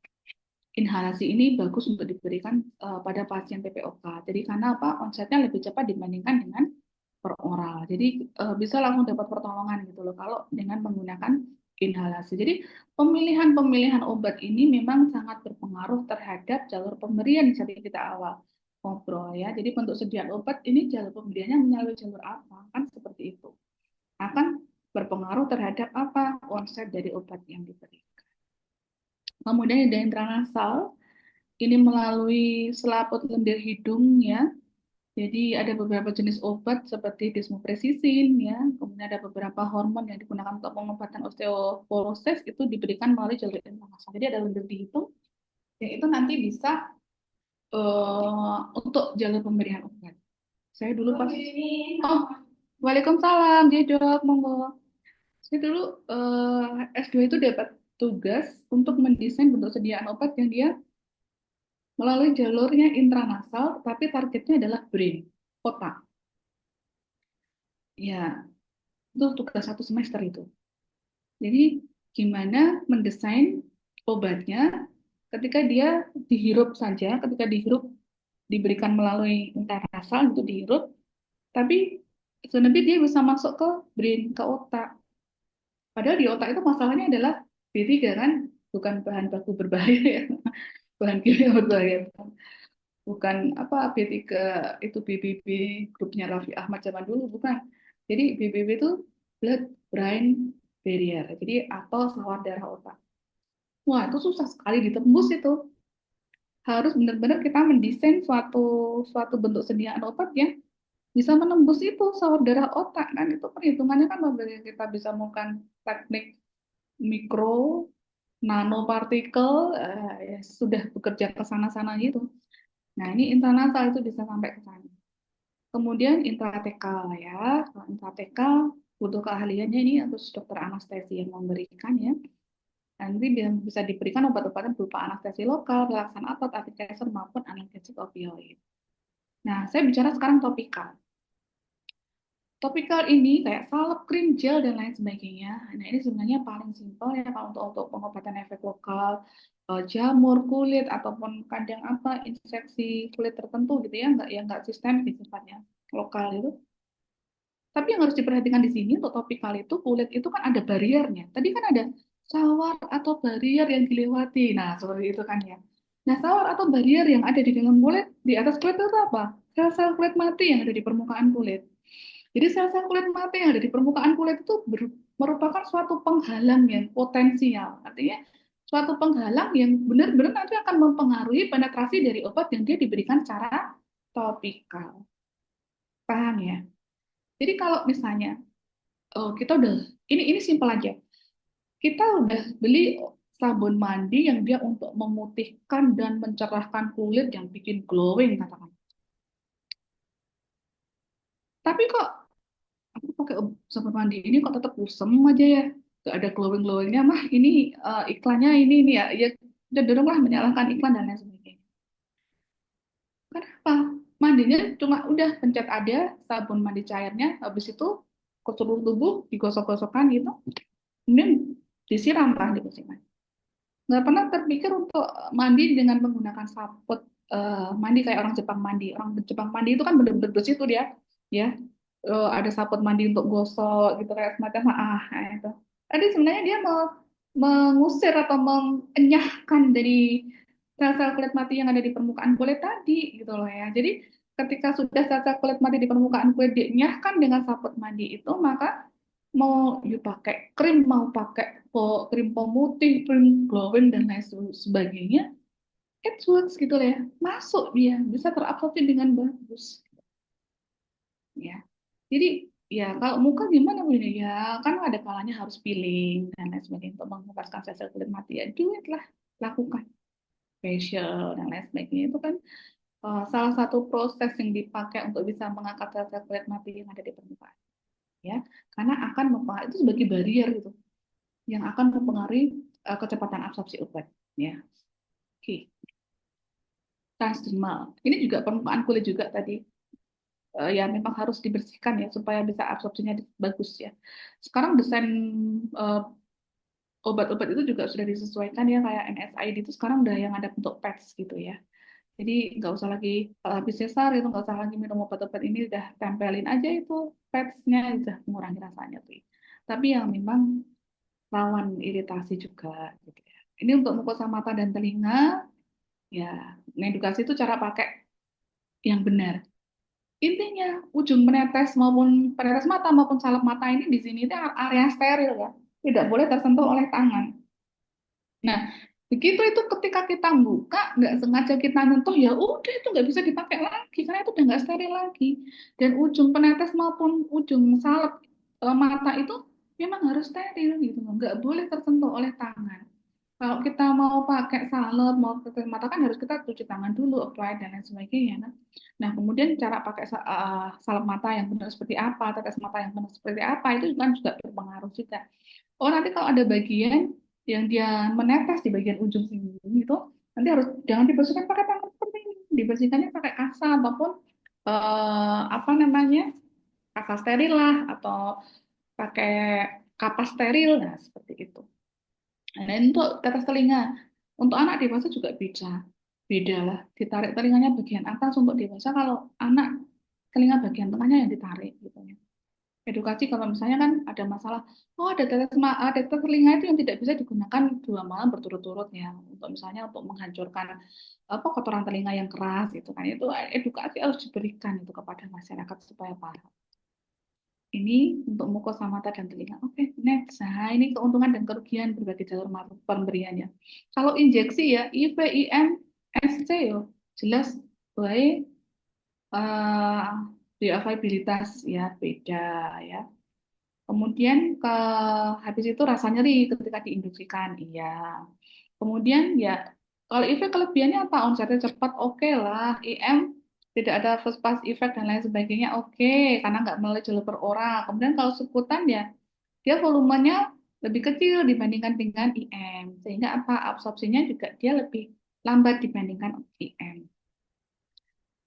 inhalasi ini bagus untuk diberikan pada pasien PPOK. Jadi karena apa? Onsetnya lebih cepat dibandingkan dengan per oral. Jadi bisa langsung dapat pertolongan gitu loh kalau dengan menggunakan inhalasi. Jadi pemilihan-pemilihan obat ini memang sangat berpengaruh terhadap jalur pemberian seperti kita awal ngobrol ya. Jadi bentuk sediaan obat ini jalur pemberiannya melalui jalur apa? Kan seperti itu. Akan berpengaruh terhadap onset dari obat yang diberikan. Kemudian ada intranasal. ini melalui selaput lendir hidung ya. Jadi ada beberapa jenis obat seperti desmopresisin ya, kemudian ada beberapa hormon yang digunakan untuk pengobatan osteoporosis itu diberikan melalui jalur intranasal. Jadi ada lendir di hidung yang itu nanti bisa untuk jalur pemberian obat. Saya dulu pas oh Waalaikumsalam, Jedok, monggo. Saya dulu S2 itu dapat tugas untuk mendesain bentuk sediaan obat yang dia melalui jalurnya intranasal, tapi targetnya adalah brain, otak. Ya, itu tugas 1 semester itu. Jadi gimana mendesain obatnya ketika dia dihirup saja, ketika dihirup diberikan melalui intranasal itu dihirup, tapi sebenarnya dia bisa masuk ke brain, ke otak. Padahal di otak itu masalahnya adalah B3 kan, bukan bahan baku berbahaya ya, bahan kimia berbahaya. Bukan apa B3 itu BBB grupnya Raffi Ahmad zaman dulu, bukan. Jadi BBB itu blood brain barrier, jadi atau sawar darah otak. Wah, itu susah sekali ditembus itu. Harus benar-benar kita mendesain suatu suatu bentuk sediaan obat yang bisa menembus itu sawar darah otak kan, itu perhitungannya kan kita bisa melakukan teknik mikro nanopartikel, ya sudah bekerja ke sana-sana gitu. Nah, ini intranasal itu bisa sampai ke sana. Kemudian intratekal ya. Kalau intratekal butuh keahliannya ini harus dokter anestesi yang memberikan ya. Nanti bisa diberikan obat-obatan berupa anestesi lokal, relaksan otot, apitizer maupun analgesik opioid. Nah, saya bicara sekarang topikal. Topikal ini kayak salep, krim, gel, dan lain sebagainya. Nah, ini sebenarnya paling simpel ya kalau untuk pengobatan efek lokal, jamur kulit ataupun kadang apa infeksi kulit tertentu gitu ya, nggak sistemik sifatnya lokal itu. Tapi yang harus diperhatikan di sini untuk topikal itu kulit itu kan ada bariernya. Tadi kan ada sawar atau barrier yang dilewati. Nah, seperti itu kan ya. Nah, sawar atau barrier yang ada di dalam kulit, di atas kulit itu apa? Sel-sel kulit mati yang ada di permukaan kulit. Jadi sel-sel kulit mati yang ada di permukaan kulit itu merupakan suatu penghalang yang potensial. Artinya suatu penghalang yang benar-benar nanti akan mempengaruhi penetrasi dari obat yang dia diberikan secara topikal. Paham ya? Jadi kalau misalnya kita udah ini simpel aja. Kita udah beli sabun mandi yang dia untuk memutihkan dan mencerahkan kulit yang bikin glowing katakan. Tapi kok aku pakai sabun mandi ini kok tetap kusem aja ya, gak ada glowing glowingnya mah ini iklannya ini ya ya cenderung lah menyalahkan iklan dan lain sebagainya. Kenapa? Mandinya cuma udah pencet ada sabun mandi cairnya, habis itu ke seluruh tubuh digosok-gosokkan gitu, kemudian disiram lah disiram. Nggak pernah terpikir untuk mandi dengan menggunakan saput mandi kayak orang Jepang mandi. Orang Jepang mandi itu kan bener-bener bersih tuh dia, ya. Ada saput mandi untuk gosok gitu kayak semacam itu. Tadi sebenarnya dia mau mengusir atau mengenyahkan dari sel-sel kulit mati yang ada di permukaan kulit tadi gitu loh ya. Jadi ketika sudah sel-sel kulit mati di permukaan kulit dienyahkan dengan saput mandi itu, maka mau dipakai krim, mau pakai krim pemutih, krim glowing dan lain sebagainya, it works gitu loh ya. Masuk dia, bisa terabsorpsi dengan bagus ya. Jadi ya kalau muka gimana Bu ini ya, kan ada kalanya harus peeling dan lain sebagainya untuk mengembaskan sel-sel kulit mati ya, do it lah, lakukan facial dan lain sebagainya itu kan salah satu proses yang dipakai untuk bisa mengangkat sel-sel kulit mati yang ada di permukaan ya, karena akan mempengaruhi itu sebagai barrier gitu yang akan mempengaruhi kecepatan absorpsi obat ya. Oke, transdermal ini juga permukaan kulit juga tadi ya memang harus dibersihkan ya supaya bisa absorpsinya bagus ya. Sekarang desain uh, obat-obat itu juga sudah disesuaikan ya, kayak NSAID itu sekarang udah yang ada bentuk patch gitu ya. Jadi nggak usah lagi habis sesar itu nggak usah lagi minum obat-obat ini, udah tempelin aja itu patchnya, udah mengurangi rasanya tuh. Tapi yang memang rawan iritasi juga gitu ya. Ini untuk mukosa mata dan telinga ya, ngedukasi itu cara pakai yang benar. Intinya ujung penetes mata maupun salep mata ini di sini itu area steril ya, tidak boleh tersentuh oleh tangan. Nah, Begitu itu ketika kita buka, nggak sengaja kita nyentuh, ya udah itu nggak bisa dipakai lagi karena itu udah nggak steril lagi. Dan ujung penetes maupun ujung salep mata itu memang harus steril gitu loh, nggak boleh tersentuh oleh tangan. Kalau kita mau pakai salep, mau tetes mata kan harus kita cuci tangan dulu, apply dan lain sebagainya kan. Nah kemudian cara pakai salep mata yang benar seperti apa, tetes mata yang benar seperti apa itu kan juga berpengaruh juga. Oh, nanti kalau ada bagian yang dia menetes di bagian ujung sini itu, nanti harus jangan dibersihkan pakai tangan seperti ini. Dibersihkannya pakai kasa ataupun apa namanya? Kasa steril lah atau pakai kapas steril nah seperti itu. Nah, untuk tetes telinga, untuk anak dewasa juga bisa. Beda lah, ditarik telinganya bagian atas untuk dewasa kalau anak telinga bagian tengahnya yang ditarik gitu ya edukasi kalau misalnya kan ada masalah oh ada tetes telinga itu yang tidak bisa digunakan 2 malam berturut-turut ya untuk misalnya untuk menghancurkan apa kotoran telinga yang keras itu kan itu edukasi harus diberikan itu kepada masyarakat supaya paham ini untuk mukosa mata dan telinga oke next nah ini keuntungan dan kerugian berbagai jalur pemberiannya kalau injeksi ya IV IM SC yo jelas baik bioavailabilitas ya beda ya. Kemudian habis itu rasa nyeri ketika diinduksikan, iya. Kemudian ya kalau efek kelebihannya apa? Onsetnya cepat, oke lah. IM tidak ada first pass effect dan lain sebagainya, oke, karena nggak melalui jalur per oral. Kemudian kalau sebutan ya dia volumenya lebih kecil dibandingkan dengan IM, sehingga apa? Absorpsinya juga dia lebih lambat dibandingkan IM.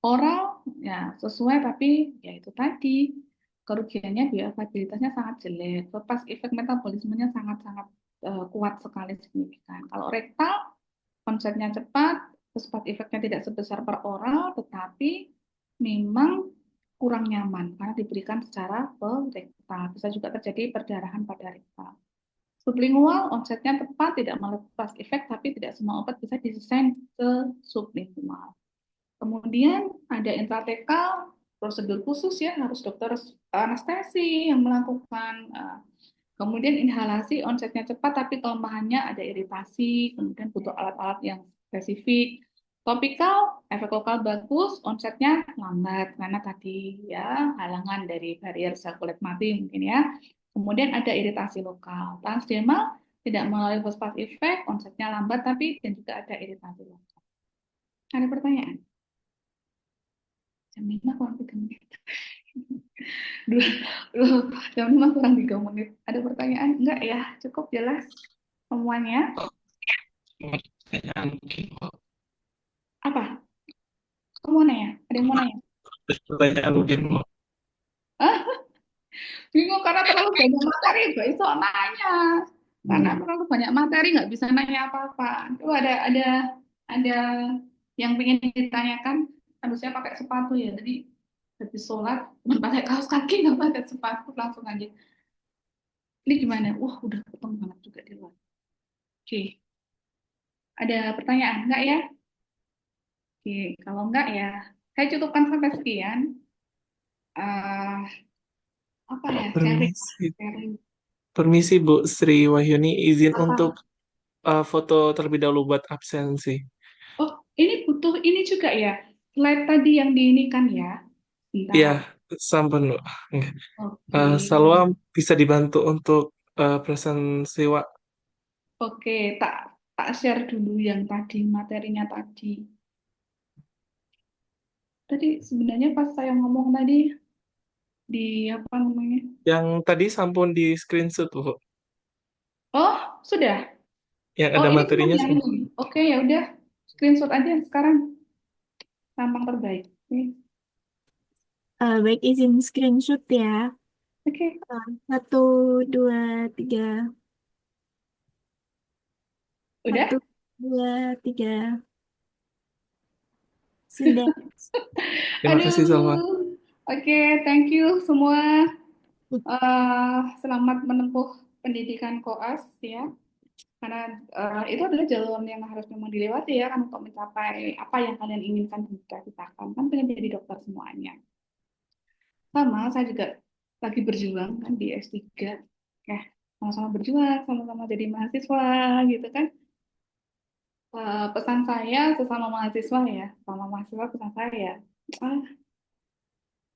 Oral ya sesuai tapi ya itu tadi kerugiannya bioavailabilitasnya sangat jelek. Lepas efek metabolismenya sangat-sangat kuat sekali signifikan. Kalau rektal konsepnya cepat, cepat efeknya tidak sebesar per oral, tetapi memang kurang nyaman karena diberikan secara per rektal. Bisa juga terjadi perdarahan pada rektal. Sublingual onsetnya tepat, tidak melepas efek, tapi tidak semua obat bisa didesain ke sublingual. Kemudian ada intratekal, prosedur khusus ya, harus dokter anestesi yang melakukan. Kemudian inhalasi onsetnya cepat tapi kelemahannya ada iritasi, kemudian butuh alat-alat yang spesifik. Topikal, efek lokal bagus, onsetnya lambat karena tadi ya halangan dari barrier sel kulit mati mungkin ya. Kemudian ada iritasi lokal. Transdermal tidak melalui fosfat efek, onsetnya lambat tapi dan juga ada iritasi lokal. Ada pertanyaan? Jam 5 kurang 3 menit. Dua, jam 5 kurang 3 menit. Ada pertanyaan? Enggak ya? Cukup jelas semuanya? Pertanyaan mungkin kok. Apa? Kamu mau nanya? Ada yang mau nanya? Pertanyaan mungkin kok. Hah? Bingung karena terlalu banyak materi, gak bisa nanya. Karena terlalu banyak materi, nggak bisa nanya apa-apa. Itu ada yang ingin ditanyakan, harusnya pakai sepatu ya. Jadi habis sholat, cuma pakai kaos kaki, nggak pakai sepatu, langsung aja. Ini gimana? Wah, udah ketemu banget juga di luar. Oke, ada pertanyaan enggak ya? Oke, kalau enggak ya, saya cukupkan sampai sekian. Eh apa ya? Sharing, Permisi, sharing permisi Bu Sri Wahyuni, izin untuk apa? foto terlebih dahulu buat absensi. Oh, ini butuh ini juga ya. Slide tadi yang diinikan ya. Iya, Bentar. sampun Bu. Oke. Salwa bisa dibantu untuk presentasi Wak. Oke, tak tak share dulu yang tadi materinya tadi. Tadi sebenarnya pas saya ngomong tadi di apa namanya? Yang tadi sampun di screenshot Bu. Oh, sudah. Yang Oh, ada ini cuma materinya yang ini. Oke, ya udah. Screenshot aja sekarang. Tampang terbaik. Oke. Baik, izin screenshot ya. Oke. 1, 2, 3. Udah? 1, 2, 3. Sudah. Terima kasih Salwa. Aduh. Oke, thank you semua. Selamat menempuh pendidikan koas ya. Karena itu adalah jalur yang harus memang dilewati ya kan untuk mencapai apa yang kalian inginkan dan cita-citakan. Kan pengen jadi dokter semuanya. Sama, saya juga lagi berjuang kan di S3. Ya, sama-sama berjuang, sama-sama jadi mahasiswa gitu kan. Pesan saya sesama mahasiswa ya, sama mahasiswa pesan saya ya, ah,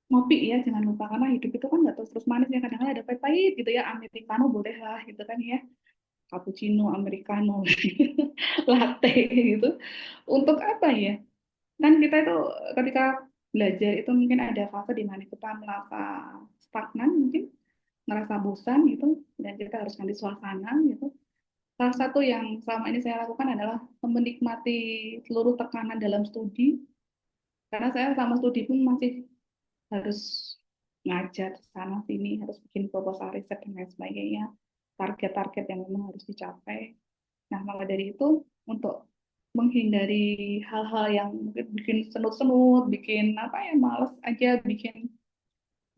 ngopi ya jangan lupa karena hidup itu kan nggak terus terus manis ya, kadang-kadang ada pahit-pahit gitu ya, americano boleh lah gitu kan ya, cappuccino, americano, latte gitu. Untuk apa ya? Kan kita itu ketika belajar itu mungkin ada fase di mana kita merasa stagnan, mungkin ngerasa bosan gitu, dan kita harus ganti suasana gitu. Salah satu yang selama ini saya lakukan adalah menikmati seluruh tekanan dalam studi, karena saya sama studi pun masih harus ngajar sana sini, harus bikin proposal riset dan lain sebagainya, target-target yang memang harus dicapai. Nah, maka dari itu, untuk menghindari hal-hal yang mungkin bikin senut-senut, bikin apa ya, males aja, bikin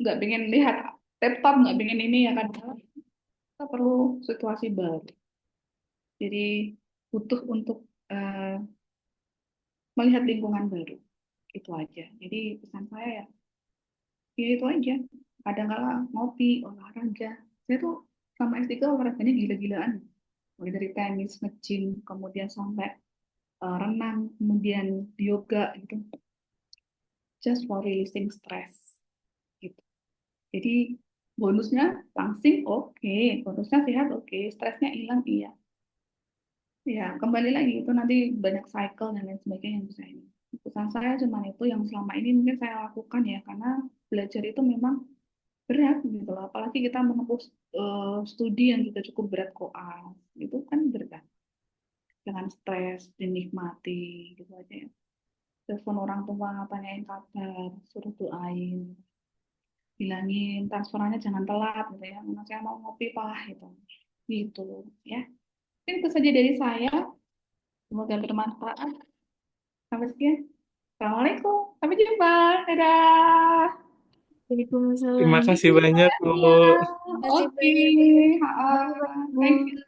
nggak pengen lihat laptop, nggak pengen ini ya kan, kita perlu situasi baru. Jadi butuh untuk eh, melihat lingkungan baru, itu aja. Jadi pesan saya ya, ya itu aja. Kadang-kala ngopi, olahraga. Saya tuh sama S3 olahraganya gila-gilaan. Mulai dari tenis, nge-gym, kemudian sampai renang, kemudian yoga gitu. Just for releasing stress gitu. Jadi bonusnya langsing oke, bonusnya sehat oke, stresnya hilang iya. Ya, kembali lagi itu nanti banyak cycle dan lain sebagainya yang bisa ini. Pesan saya cuma itu yang selama ini mungkin saya lakukan ya, karena belajar itu memang berat gitu loh. Apalagi kita menempuh studi yang juga cukup berat koas, itu kan berat. Dengan stres, dinikmati gitu aja ya. Telepon orang tua, tanyain kabar, suruh doain, bilangin transferannya jangan telat gitu ya. Karena saya mau ngopi pak gitu. Gitu ya. Mungkin itu saja dari saya. Semoga bermanfaat. Sampai sekian. Assalamualaikum. Sampai jumpa. Dadah. Terima Waalaikumsalam. kasih banyak, Bu. Iya. Terima kasih Oke. banyak. Ha, Bye, thank Bu. you.